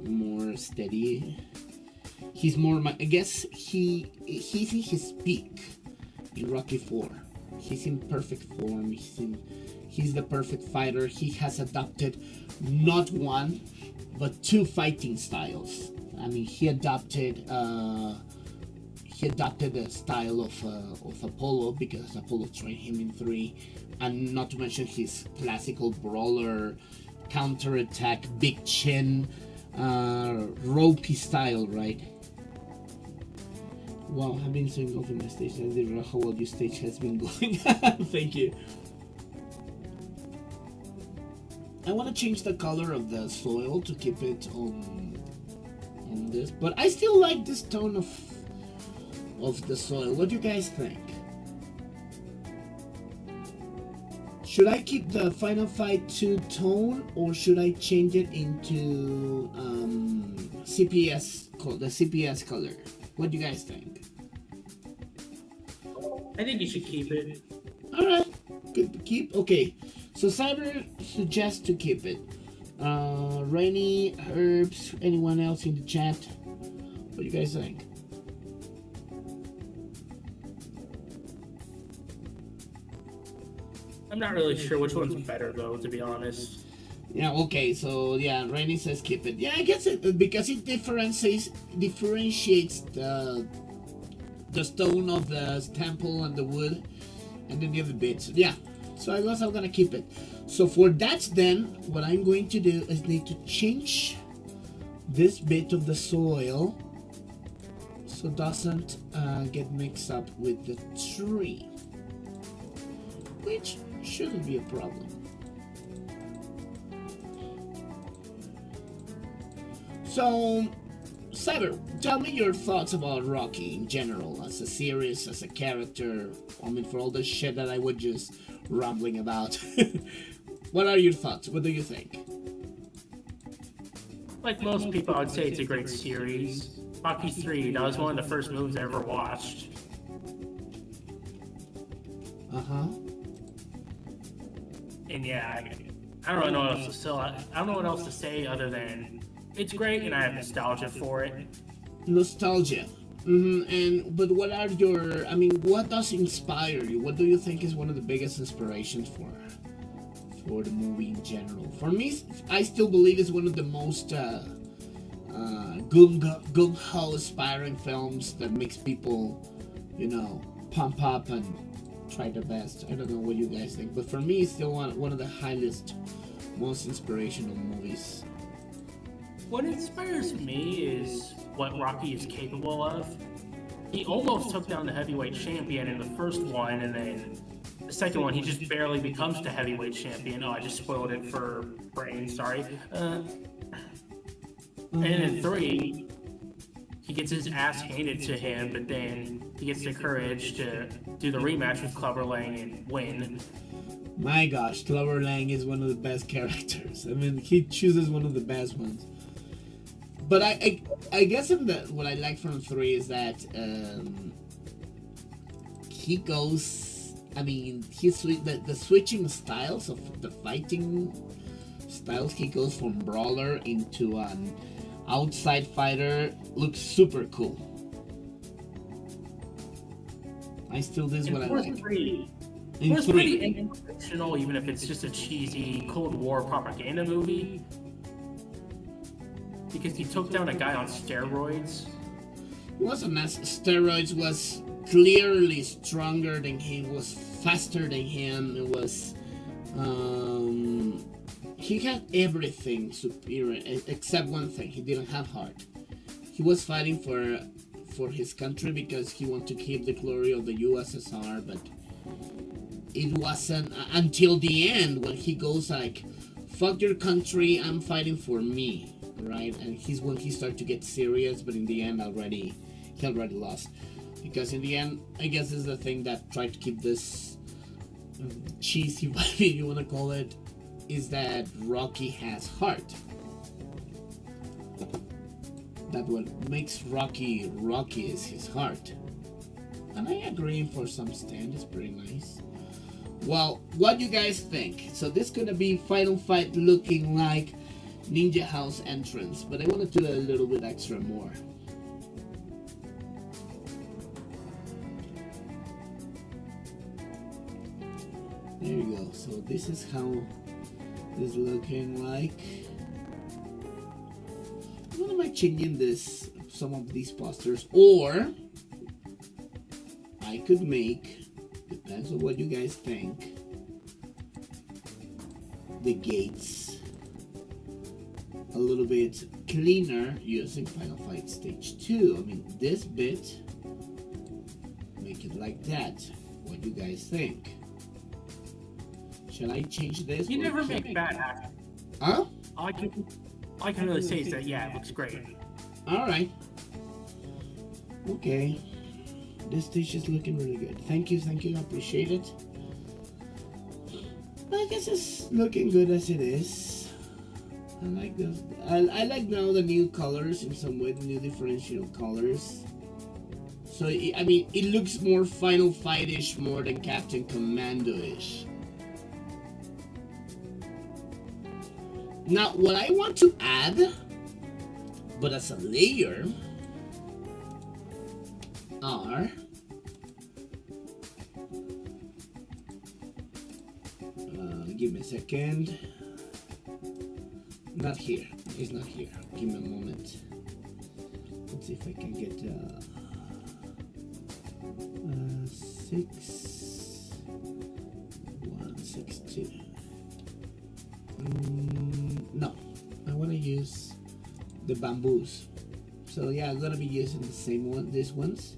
[SPEAKER 1] more steady. He's more. I guess he's in his peak in Rocky 4. He's in perfect form. He's the perfect fighter. He has adopted not one, but two fighting styles. I mean, he adopted the style of Apollo because Apollo trained him in 3, and not to mention his classical brawler, counter-attack, big chin, ropey style, right? Wow, I've been seeing golf in my stage. I didn't know how well your stage has been going. Thank you. I want to change the color of the soil to keep it on this, but I still like this tone of the soil. What do you guys think? Should I keep the Final Fight 2 tone, or should I change it into the CPS color? What do you guys think?
[SPEAKER 2] I think you should keep it.
[SPEAKER 1] Alright, good to keep. Okay, so Cyber suggests to keep it. Rainy, Herbs, anyone else in the chat? What do you guys think?
[SPEAKER 2] I'm not really sure which one's better, though, to be honest.
[SPEAKER 1] Yeah, okay, so yeah, Rainy says keep it. Yeah, I guess it, because it differentiates the stone of the temple and the wood, and then the other bits. Yeah, so I guess I'm gonna keep it. So for that, then what I'm going to do is need to change this bit of the soil so it doesn't get mixed up with the tree, which shouldn't be a problem. So, Cyber, tell me your thoughts about Rocky in general, as a series, as a character. I mean, for all the shit that I was just rambling about. What are your thoughts? What do you think?
[SPEAKER 2] Like most people, I'd say it's a great series. Rocky 3, that was one of the first movies I ever watched.
[SPEAKER 1] Uh-huh.
[SPEAKER 2] And yeah, I don't really know what else to say. I don't know what else to say other than it's great, and I have nostalgia for it.
[SPEAKER 1] Nostalgia. But what are your? I mean, what does inspire you? What do you think is one of the biggest inspirations for the movie in general? For me, I still believe it's one of the most gung-ho aspiring films that makes people, pump up and try their best. I don't know what you guys think, but for me, it's still one of the highest, most inspirational movies.
[SPEAKER 2] What inspires me is what Rocky is capable of. He almost took down the heavyweight champion in the first one, and then the second one, he just barely becomes the heavyweight champion. Oh, I just spoiled it for Brain, sorry. And in 3, he gets his ass handed to him, but then he gets the courage to do the rematch with Clubber Lang and win.
[SPEAKER 1] My gosh, Clubber Lang is one of the best characters. I mean, he chooses one of the best ones. But I guess what I like from 3 is that he goes. I mean, the switching styles of the fighting styles. He goes from brawler into an outside fighter. Looks super cool. This is what I like.
[SPEAKER 2] It's pretty inspirational, even if it's just a cheesy Cold War propaganda movie. Because he took down a guy on steroids.
[SPEAKER 1] He wasn't steroids, was clearly stronger than him, was faster than him. It was he had everything superior except one thing: he didn't have heart. He was fighting for his country because he wanted to keep the glory of the USSR, but it wasn't until the end when he goes like, "Fuck your country, I'm fighting for me." Right, and when he started to get serious, but in the end he already lost, because in the end, I guess this is the thing that tried to keep this cheesy, whatever you want to call it, is that Rocky has heart. That what makes Rocky is his heart, and I agree for some stand it's pretty nice. Well, what do you guys think? So this is gonna be Final Fight looking like Ninja House entrance, but I want to do a little bit extra more. There you go. So this is how it's looking like. What am I changing this? Some of these posters, or I could make, depends on what you guys think, the gates a little bit cleaner using Final Fight Stage 2. I mean, this bit, make it like that. What do you guys think? Shall I change this?
[SPEAKER 2] You never make bad happen.
[SPEAKER 1] Huh?
[SPEAKER 2] All I can really say is that, yeah, it looks great.
[SPEAKER 1] Alright. Okay. This stage is looking really good. Thank you, I appreciate it. I guess it's looking good as it is. I like those. I like now the new colors in some way, the new differential colors. So I mean, it looks more Final Fight-ish more than Captain Commando-ish. Now, what I want to add, but as a layer, are give me a second. Not here. It's not here. Give me a moment. Let's see if I can get 6162. No, I want to use the bamboos. So yeah, I'm gonna be using the same one, these ones,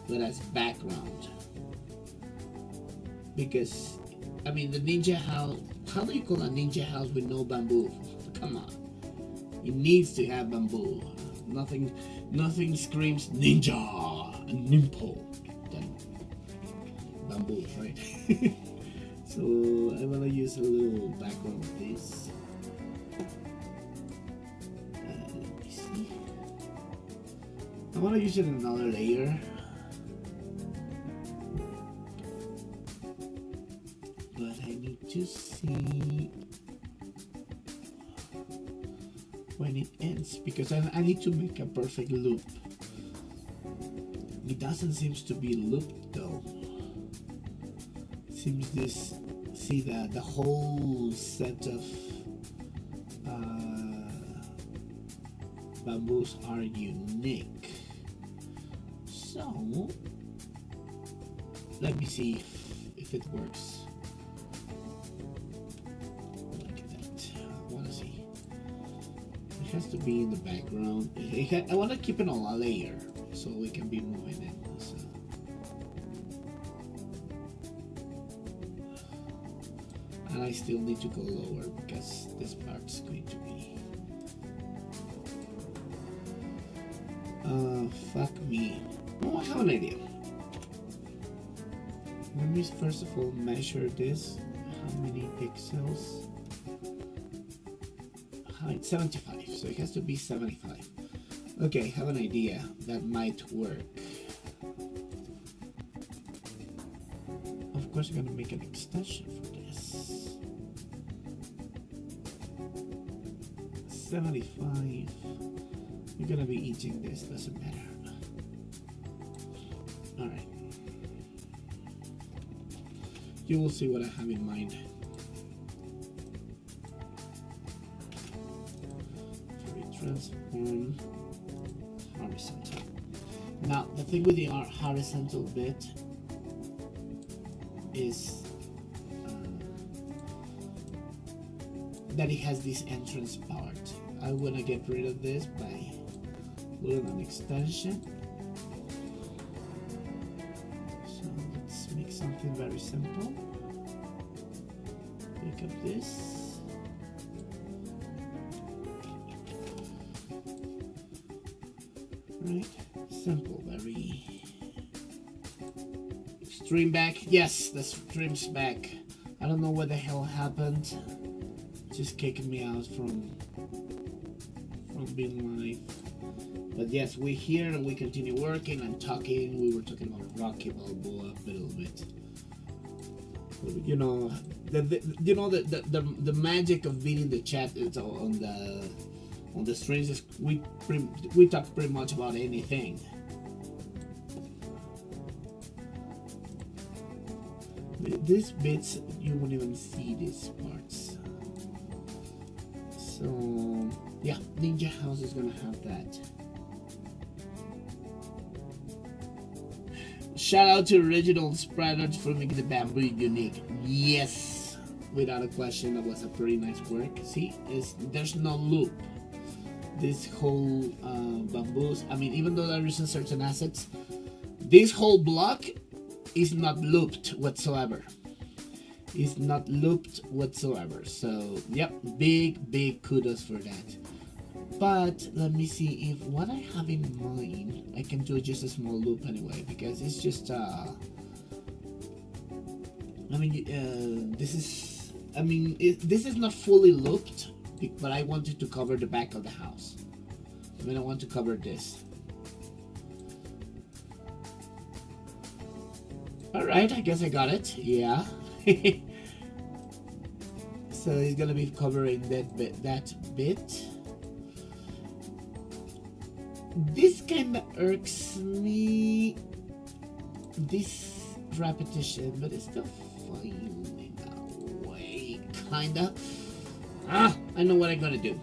[SPEAKER 1] but as background. Because I mean, the ninja house. How do you call a ninja house with no bamboo? Come on, it needs to have bamboo. Nothing screams ninja and nimpo than bamboo, right? So I'm gonna use a little background of this. Let me see. I want to use it in another layer. But I need to see when it ends, because I need to make a perfect loop. It doesn't seem to be looped though. Seems this, see that the whole set of bamboos are unique. So let me see if it works. Look at that. I want to see. It has to be in the background. I want to keep it on a layer so we can be moving it. So. And I still need to go lower because this part's going to be fuck me. Oh, I have an idea. Let me first of all measure this. How many pixels? Height 75, so it has to be 75. Okay, I have an idea that might work. Of course, I'm gonna make an extension for this. 75. You're gonna be eating this, doesn't matter. Alright. You will see what I have in mind. Transform horizontal. Now, the thing with the horizontal bit is that it has this entrance part. I want to get rid of this by putting an extension. So let's make something very simple. Pick up this. Right, simple, very stream back. Yes, the stream's back. I don't know what the hell happened. Just kicking me out from being live. But yes, we're here and we continue working and talking. We were talking about Rocky Balboa a little bit. You know, the magic of beating the chat is on the streams is we talk pretty much about anything. These bits, you won't even see these parts. So yeah, Ninja House is gonna have that. Shout out to Original Spreaders for making the bamboo unique. Yes, without a question, that was a pretty nice work. See, there's no loop. This whole bamboos, I mean, even though there isn't certain assets, this whole block is not looped whatsoever. It's not looped whatsoever. So, yep, big kudos for that. But let me see if what I have in mind, I can do just a small loop anyway, because it's just I mean, this is not fully looped, but I wanted to cover the back of the house. I mean, I want to cover this. Alright, I guess I got it. Yeah. So he's gonna be covering that bit. This kinda irks me, this repetition, but it's still finding a way, kinda. I know what I'm gonna do.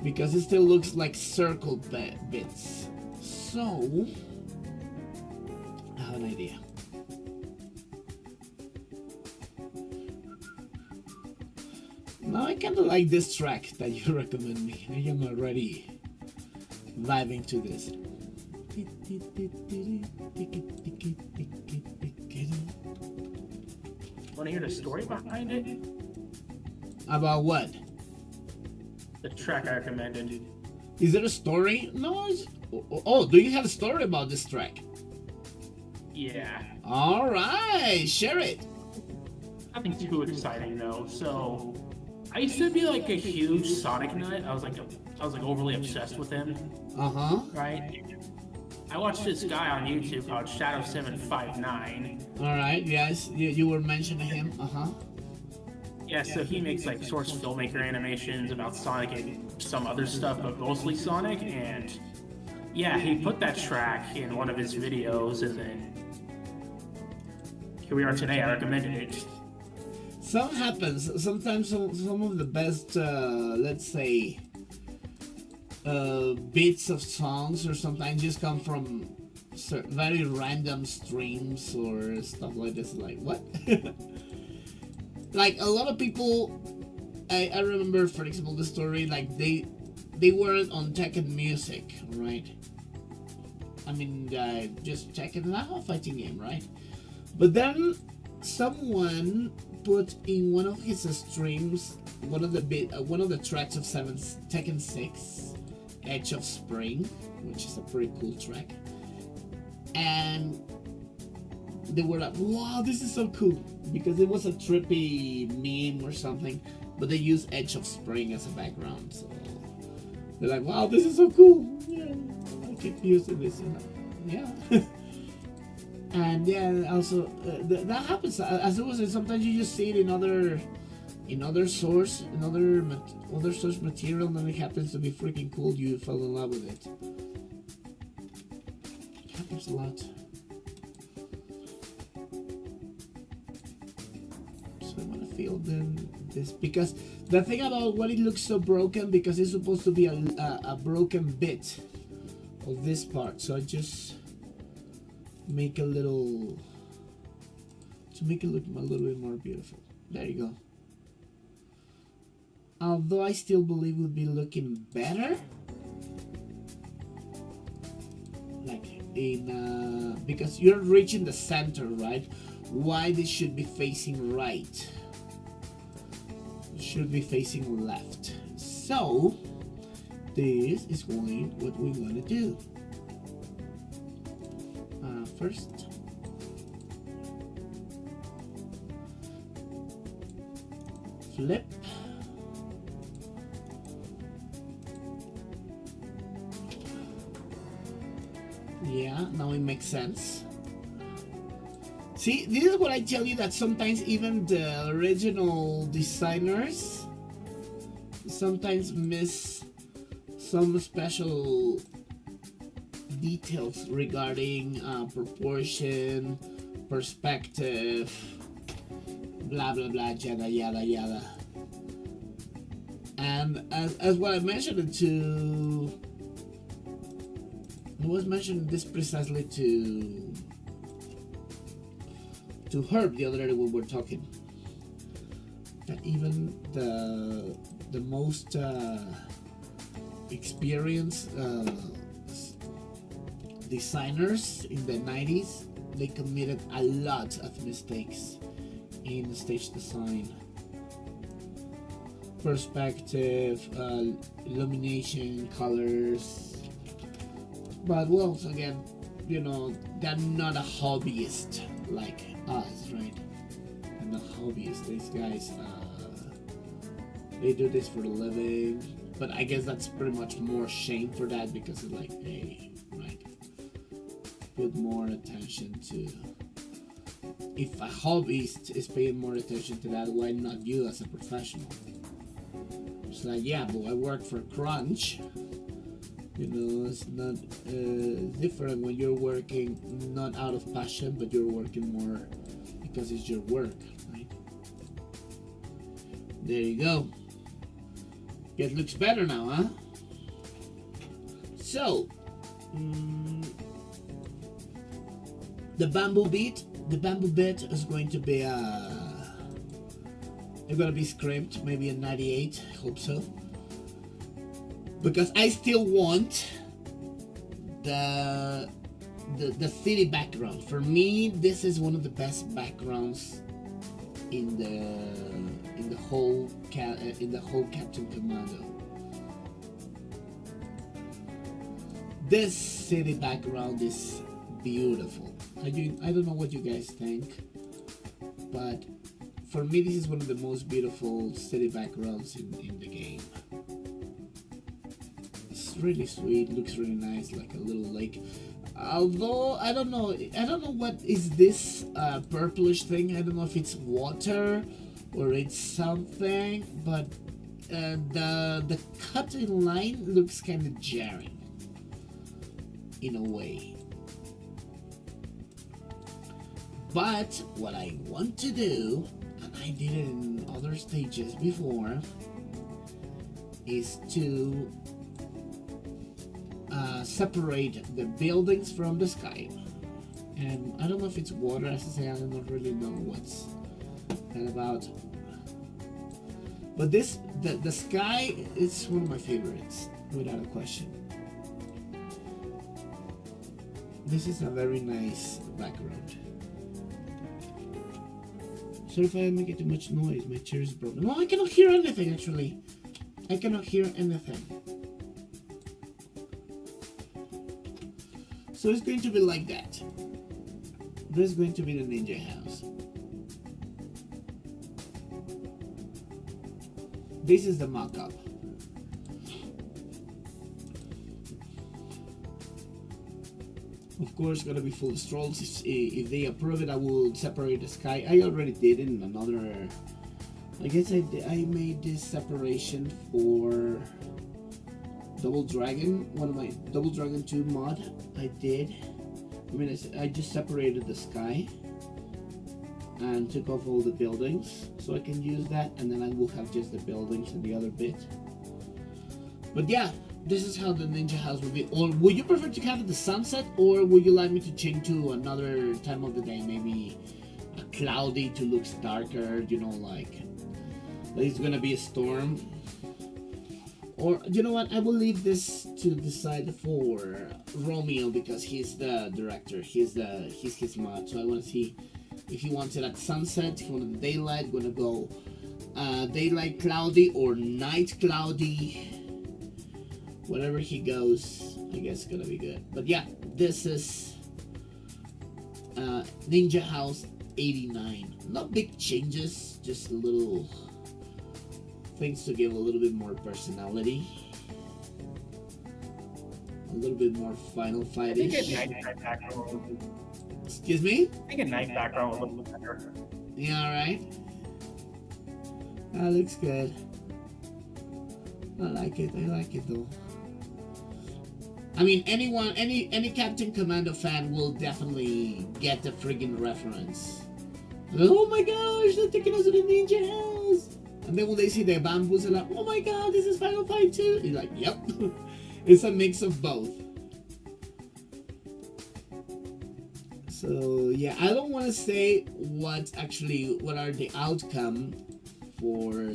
[SPEAKER 1] Because it still looks like circle bits. So, I have an idea. Now I kinda like this track that you recommend me. I am already vibing to this.
[SPEAKER 2] Want to hear the story behind it?
[SPEAKER 1] About what?
[SPEAKER 2] The track I recommended.
[SPEAKER 1] Is there a story? No. Oh, do you have a story about this track?
[SPEAKER 2] Yeah.
[SPEAKER 1] All right, share it.
[SPEAKER 2] Nothing too exciting though. So, I used to be like a huge Sonic nut. I was like overly obsessed with him. Right. I watched this guy on YouTube called Shadow759.
[SPEAKER 1] All right. Yes, you were mentioning him.
[SPEAKER 2] Yeah, so he makes like source filmmaker animations about Sonic and some other stuff, but mostly Sonic. And yeah, he put that track in one of his videos, and then here we are today. I recommended it.
[SPEAKER 1] Something happens. Sometimes some of the best, let's say, bits of songs or sometimes just come from very random streams or stuff like this. Like, what? Like, a lot of people, I remember, for example, the story, like, they weren't on Tekken Music, right? I mean, just Tekken is a fighting game, right? But then someone put in one of his streams one of the tracks of Tekken 6, Edge of Spring, which is a pretty cool track, and they were like, wow, this is so cool, because it was a trippy meme or something, but they used Edge of Spring as a background, so they're like, wow, this is so cool. Yeah, I keep using this, yeah. And yeah, also that happens. As it was, sometimes you just see it in other source material, and then it happens to be freaking cool. You fell in love with it. It happens a lot. So I want to feel this, because the thing about what it looks so broken, because it's supposed to be a broken bit of this part. So I just make a little, to make it look a little bit more beautiful. There you go. Although I still believe it would be looking better, like in because you're reaching the center, right? Why this should be facing right? It should be facing left. So this is what we're gonna do. First, flip. Yeah, now it makes sense. See, this is what I tell you, that sometimes even the original designers sometimes miss some special details regarding proportion, perspective, blah blah blah, yada yada yada. And as what I mentioned I was mentioning this precisely to Herb the other day when we were talking, that even the most experienced designers in the 90s, they committed a lot of mistakes in stage design, perspective, illumination, colors. But well, again, you know, they're not a hobbyist like us, right? They're not hobbyists. These guys, they do this for a living. But I guess that's pretty much more shame for that, because it's like, hey, right? Put more attention to. If a hobbyist is paying more attention to that, why not you as a professional? It's like, yeah, but I work for Crunch. You know, it's not different when you're working not out of passion, but you're working more because it's your work, right? There you go. It looks better now, huh? So, the bamboo bit is going to be it's gonna be scrimped, maybe a 98. Hope so. Because I still want the city background. For me, this is one of the best backgrounds in the whole Captain Commando. This city background is beautiful. I don't know what you guys think, but for me, this is one of the most beautiful city backgrounds in the game. It's really sweet, looks really nice, like a little lake. Although I don't know what is this purplish thing. I don't know if it's water or it's something, but the cutting line looks kind of jarring in a way. But what I want to do, and I did it in other stages before, is to separate the buildings from the sky. And I don't know if it's water, as I say, I don't really know what's that about. But the sky is one of my favorites, without a question. This is a very nice background. Sorry if I am making too much noise, my chair is broken. No, I cannot hear anything actually. I cannot hear anything. So it's going to be like that. This is going to be the ninja house. This is the mock-up. Of course, gonna be full of strolls. If they approve it, I will separate the sky. I already did it in another. I guess I made this separation for Double Dragon, one of my Double Dragon 2 mod. I did. I mean, I just separated the sky and took off all the buildings, so I can use that, and then I will have just the buildings and the other bit. But yeah, this is how the ninja house will be. Or would you prefer to have it the sunset, or would you like me to change to another time of the day, maybe a cloudy to look darker, you know, like it's gonna be a storm? Or you know what, I will leave this to decide for Romeo, because he's the director, he's his mod, so I want to see if he wants it at sunset, if he wants daylight, gonna go daylight cloudy or night cloudy. Whatever he goes, I guess it's gonna be good. But yeah, this is Ninja House 89. Not big changes, just little things to give a little bit more personality, a little bit more Final Fight-ish. Excuse me?
[SPEAKER 2] I think a night background would look better.
[SPEAKER 1] Yeah, alright. That looks good. I like it though. I mean, any Captain Commando fan will definitely get the friggin' reference. Oh my gosh, they're taking us to the ninja house. And then when they see the bamboos, they're like, oh my god, this is Final Fight 2. You're like, yep. It's a mix of both. So yeah, I don't want to say what are the outcome for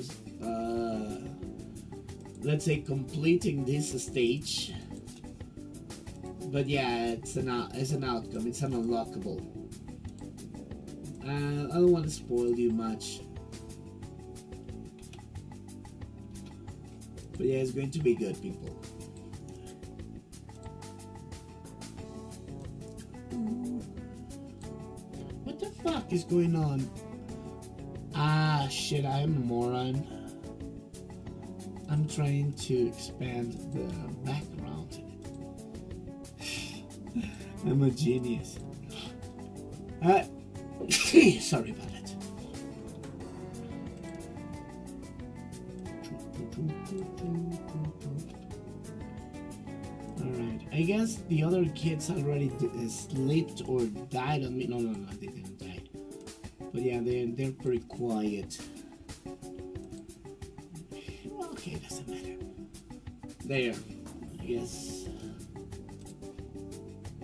[SPEAKER 1] let's say completing this stage. But yeah, it's an outcome. It's an unlockable. I don't want to spoil you much. But yeah, it's going to be good, people. What the fuck is going on? Ah, shit, I'm a moron. I'm trying to expand the background. I'm a genius. Sorry about it. Alright, I guess the other kids already slept or died on me. No, they didn't die. But yeah, they're pretty quiet. Okay, doesn't matter. There, I guess.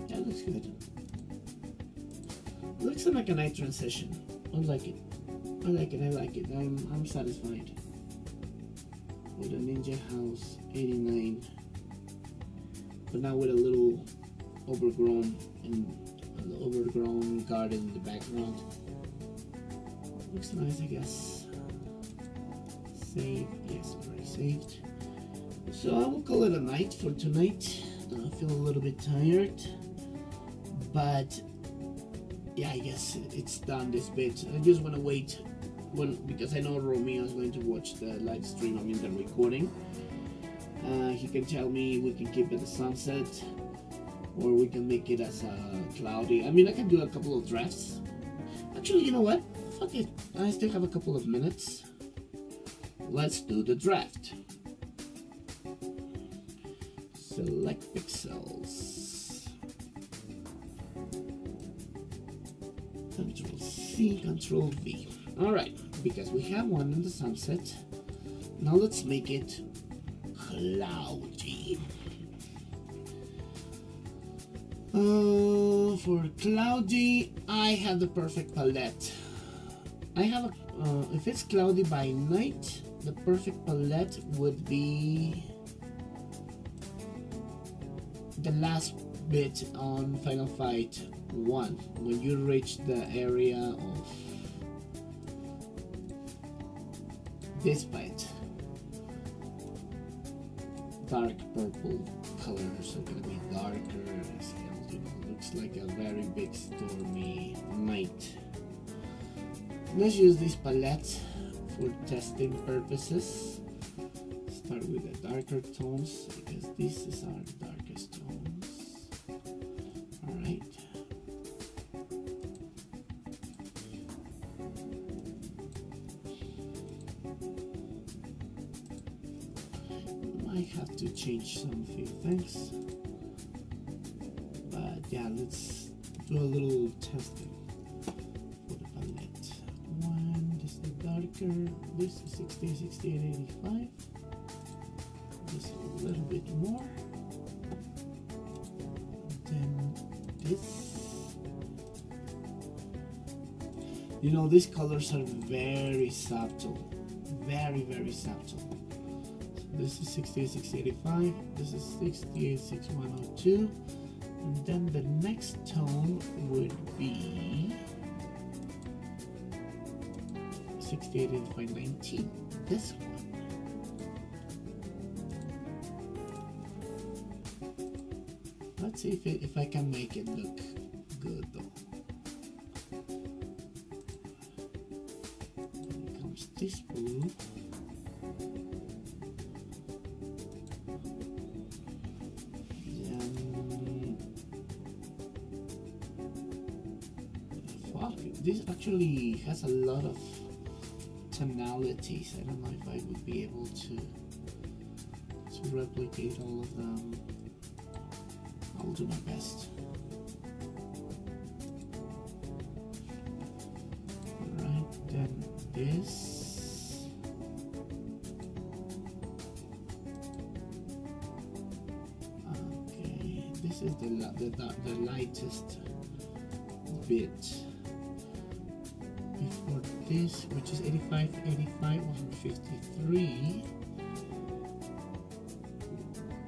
[SPEAKER 1] That looks good. Looks like a nice transition. I like it. I like it. I'm satisfied. With a Ninja House 89. But now with a little overgrown garden in the background. Looks nice, I guess. Save. Yes, already saved. So I will call it a night for tonight. I feel a little bit tired. But yeah, I guess it's done this bit. I just want to wait because I know Romeo is going to watch the live stream. I mean the recording. He can tell me we can keep it a sunset, or we can make it as a cloudy. I mean, I can do a couple of drafts. Actually, you know what? Fuck it. I still have a couple of minutes. Let's do the draft. Select pixels. Control C, Control V. Alright, because we have one in the sunset. Now let's make it cloudy. For cloudy, I have the perfect palette. I have if it's cloudy by night, the perfect palette would be the last bit on Final Fight 1, when you reach the area of this bite. Dark purple colors are gonna be darker as hell, you know, looks like a very big stormy night. Let's use this palette for testing purposes. Start with the darker tones because this is our darkest tones. Alright. I have to change some few things. But yeah, let's do a little testing for the palette. This is darker. This is 60, 68, 85. This is a little bit more. Then this. You know, these colors are very subtle. Very, very subtle. This is 68, 685, this is 68, 6102, and then the next tone would be 68, 85, 19, this one. Let's see if I can make it look good though. Then comes this blue. This actually has a lot of tonalities. I don't know if I would be able to replicate all of them. I'll do my best. Alright, then this. Okay, this is the lightest bit. Before this, which is 85, 153.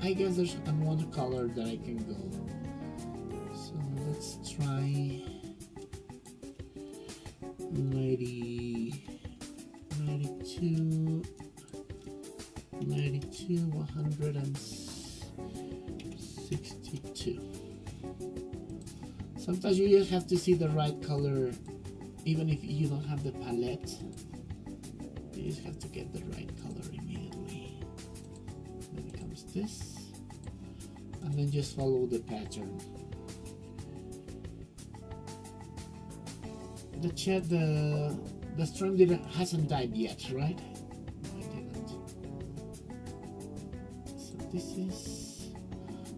[SPEAKER 1] I guess there's another color that I can go. So let's try 90, 92, 162. Sometimes you just have to see the right color, even if you don't have the palette. You just have to get the right color immediately. Then it comes this. And then just follow the pattern. The string hasn't died yet, right? No, it didn't. So this is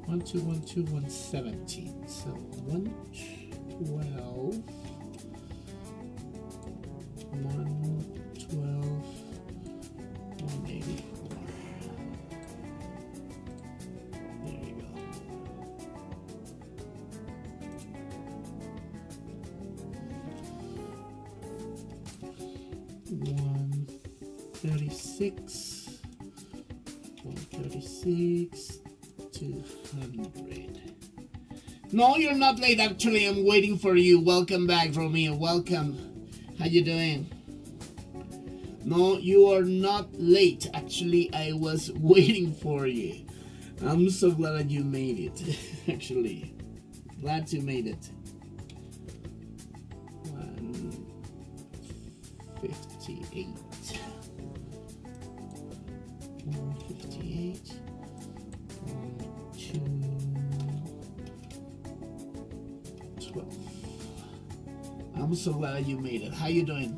[SPEAKER 1] 1212 117. So 112 184. There you go. 136, 136, 200. No, you're not late. Actually, I'm waiting for you. Welcome back, Romeo. Welcome. How you doing? No, you are not late. Actually, I was waiting for you. I'm so glad that you made it. Actually, glad you made it. 158. 158. 12. I'm so glad you made it. How you doing?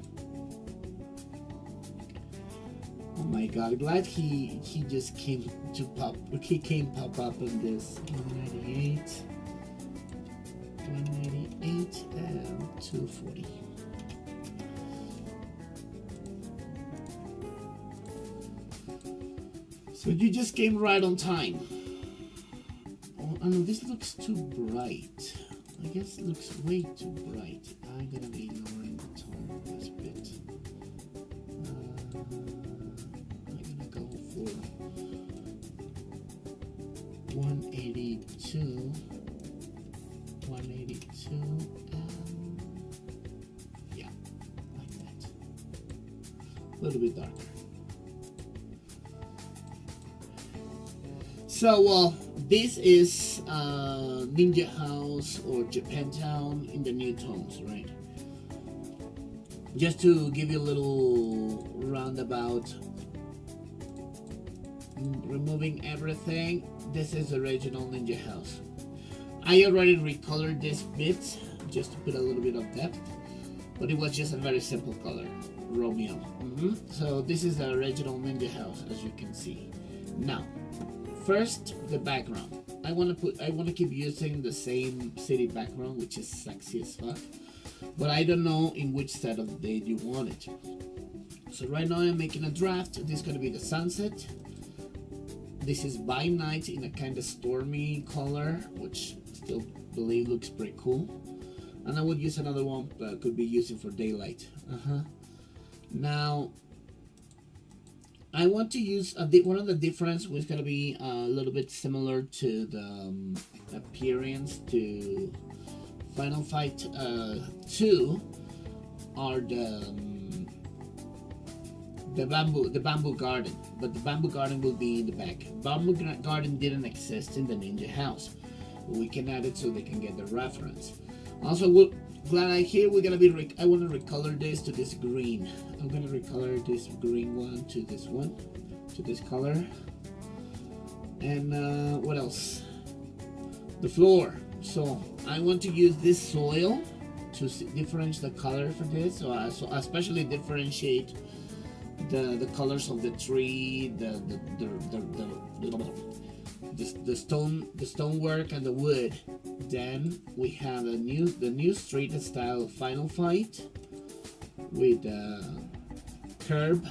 [SPEAKER 1] Oh my God! Glad he just came to pop. He came pop up in this 198, 198, and 240. So you just came right on time. Oh, I know this looks too bright. I guess it looks way too bright. I'm gonna be lowering the tone of this bit. I'm gonna go for 182, 182, and yeah, like that. A little bit darker. So, this is Ninja House or Japantown in the new tones, right? Just to give you a little roundabout, removing everything, this is original Ninja House. I already recolored this bit just to put a little bit of depth, but it was just a very simple color, Romeo. So this is the original Ninja House, as you can see. Now, first, the background. I want to keep using the same city background, which is sexy as fuck, but I don't know in which set of the day you want it. So right now I'm making a draft. This is going to be the sunset. This is by night in a kind of stormy color, which still believe looks pretty cool. And I would use another one that could be using for daylight. Now, I want to use one of the difference was going to be a little bit similar to the appearance to Final Fight 2 are the bamboo garden, but the bamboo garden will be in the back. Bamboo garden didn't exist in the Ninja House. We can add it so they can get the reference. Also, glad here we're gonna be. I want to recolor this to this green. I'm gonna recolor this green one to this color. And what else? The floor. So I want to use this soil to differentiate the color for this. So especially differentiate the colors of the tree, the the stonework and the wood. Then we have the new street style final fight with curb.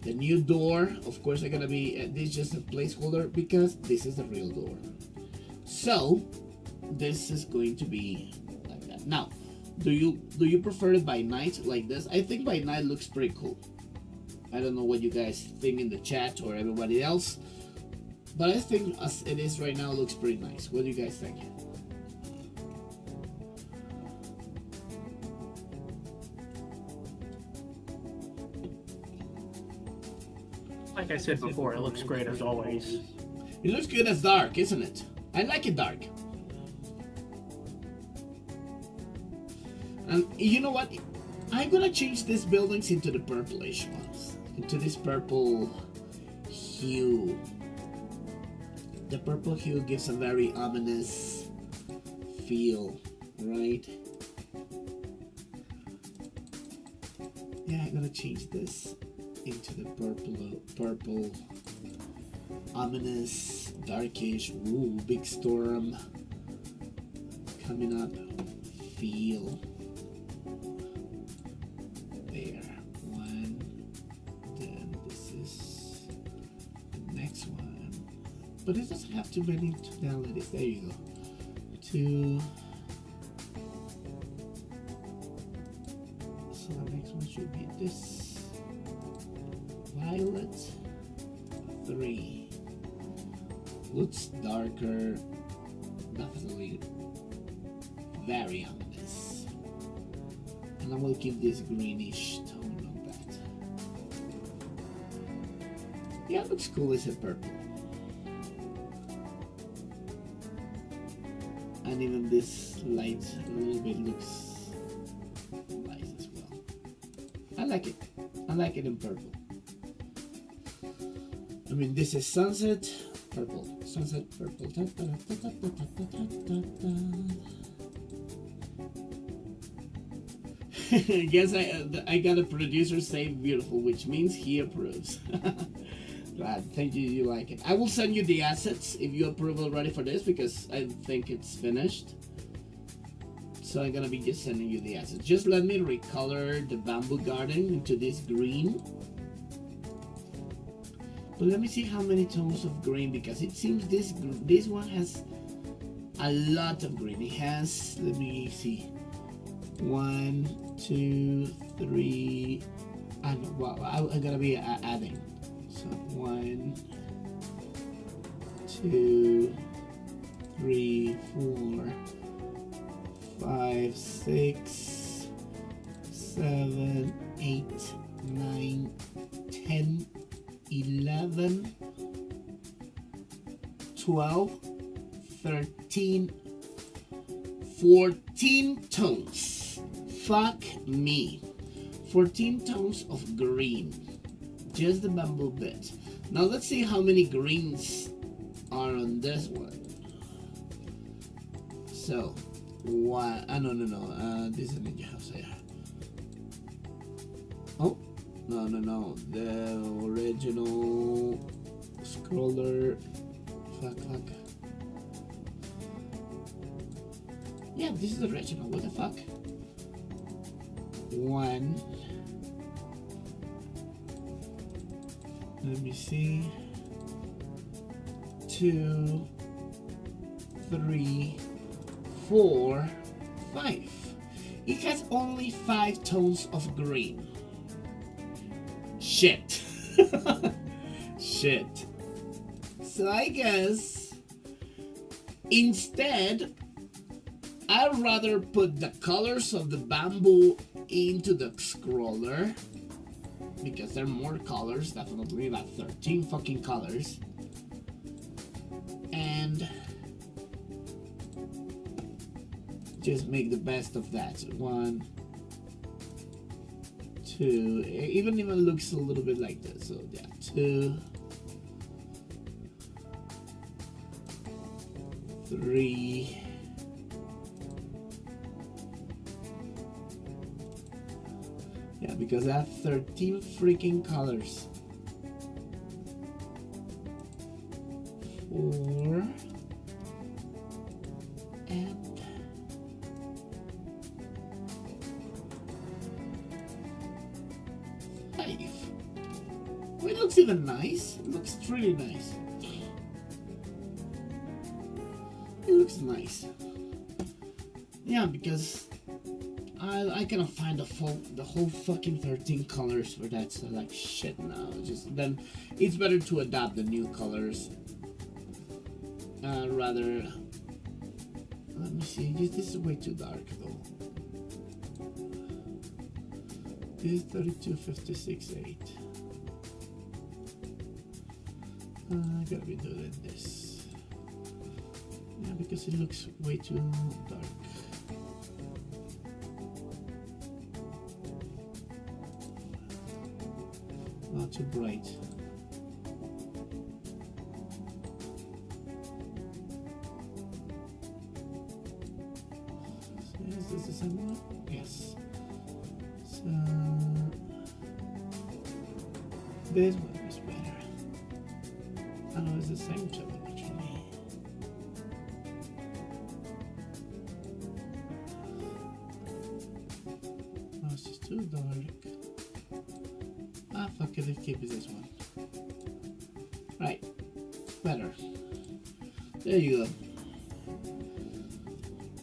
[SPEAKER 1] The new door, of course, are gonna be this is just a placeholder because this is the real door. So this is going to be like that. Now, do you prefer it by night like this? I think by night looks pretty cool. I don't know what you guys think in the chat or everybody else, but I think as it is right now looks pretty nice. What do you guys think?
[SPEAKER 2] Like I said before, it looks great as always.
[SPEAKER 1] It looks good as dark, isn't it? I like it dark. And you know what? I'm gonna change these buildings into the purplish ones. Into this purple hue. The purple hue gives a very ominous feel, right? Yeah, I'm gonna change this into the purple, ominous, darkish, ooh, big storm coming up feel. There, one, then this is the next one. But it doesn't have too many tonalities. There you go. 2. So the next one should be this. Violet. 3. Looks darker. Definitely very ominous. And I will give this greenish tone on that. Yeah, it looks cool as a purple. And even this light a little bit looks nice as well. I like it. I like it in purple. I mean, this is sunset, purple. Sunset, purple. Da, da, da, da, da, da, da, da. I guess I got a producer say beautiful, which means he approves. Glad, thank you, you like it. I will send you the assets if you approve already for this because I think it's finished. So I'm gonna be just sending you the assets. Just let me recolor the bamboo garden into this green. But let me see how many tones of green because it seems this one has a lot of green. It has, let me see, 1, 2, 3. And well, I'm gonna be adding. So 1, 2, 3, 4, 5, 6, 7, 8, 9, 10, 11, 12, 13, 14 tones. Fuck me. 14 tones of green. Just the bamboo bit. Now let's see how many greens are on this one. So, one, no, this is Ninja House here. Oh, no, the original scroller. Fuck. Yeah, this is the original, what the fuck? 1. Let me see. 2, 3, 4, 5. It has only 5 tones of green. Shit. Shit. So I guess instead I'd rather put the colors of the bamboo into the scroller because there are more colors, definitely about 13 fucking colors, and just make the best of that. 1, 2, even looks a little bit like this. So yeah, 2, 3, yeah, because I have 13 freaking colors. 4 and 5. Oh, it looks even nice. It looks really nice. It looks nice. Yeah, because I cannot find the whole fucking 13 colors for that, so like shit now. Just then it's better to adapt the new colors. Rather, let me see. This is way too dark though. This is 3256.8. I gotta be doing this. Yeah, because it looks way too dark. Not too bright. So is this the same one? Yes. So this one is better. I know it's the same too actually. No, it's just too dark. Ah, fuck it, let's keep this one. Right. Better. There you go.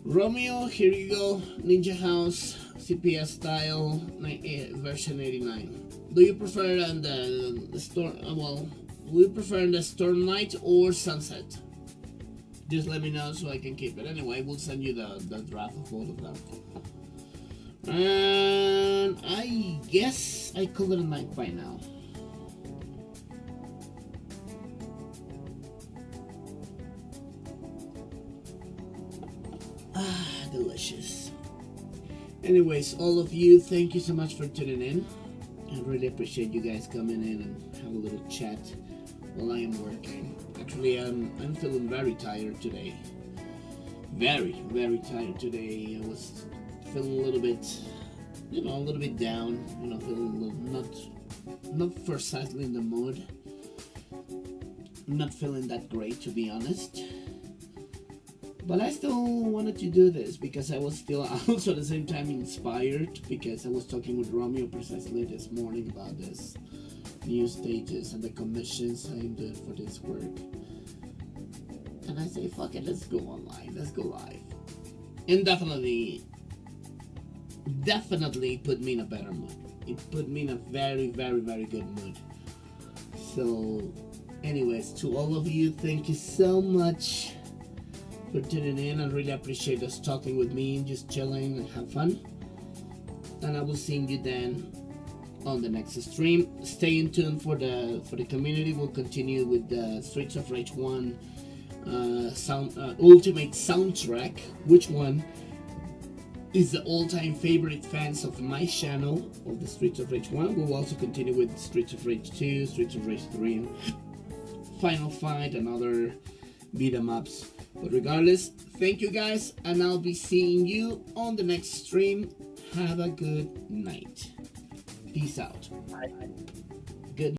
[SPEAKER 1] Romeo, here you go. Ninja House, CPS style, version 89. Do you prefer the storm? Well, do you prefer the storm night or sunset? Just let me know so I can keep it. Anyway, we'll send you the draft of both of them. And I guess I call it a night by now. Ah, delicious. Anyways, all of you, thank you so much for tuning in. I really appreciate you guys coming in and have a little chat while I am working. Actually, I'm feeling very tired today. Very tired today. I was feeling a little bit, a little bit down. Feeling a little not precisely in the mood. Not feeling that great, to be honest. But I still wanted to do this because I was still also at the same time inspired, because I was talking with Romeo precisely this morning about this new stages and the commissions I'm doing for this work. And I say, fuck it, let's go online, let's go live. And definitely put me in a better mood. It put me in a very good mood. So anyways, to all of you, thank you so much for tuning in. I really appreciate us talking with me, just chilling and have fun. And I will see you then on the next stream. Stay in tune for the community. We'll continue with the Streets of Rage 1 ultimate soundtrack. Which one is the all-time favorite fans of my channel of the Streets of Rage 1? We'll also continue with Streets of Rage 2, Streets of Rage 3, and Final Fight and other beat 'em ups. But regardless, thank you guys, and I'll be seeing you on the next stream. Have a good night. Peace out.
[SPEAKER 2] Bye.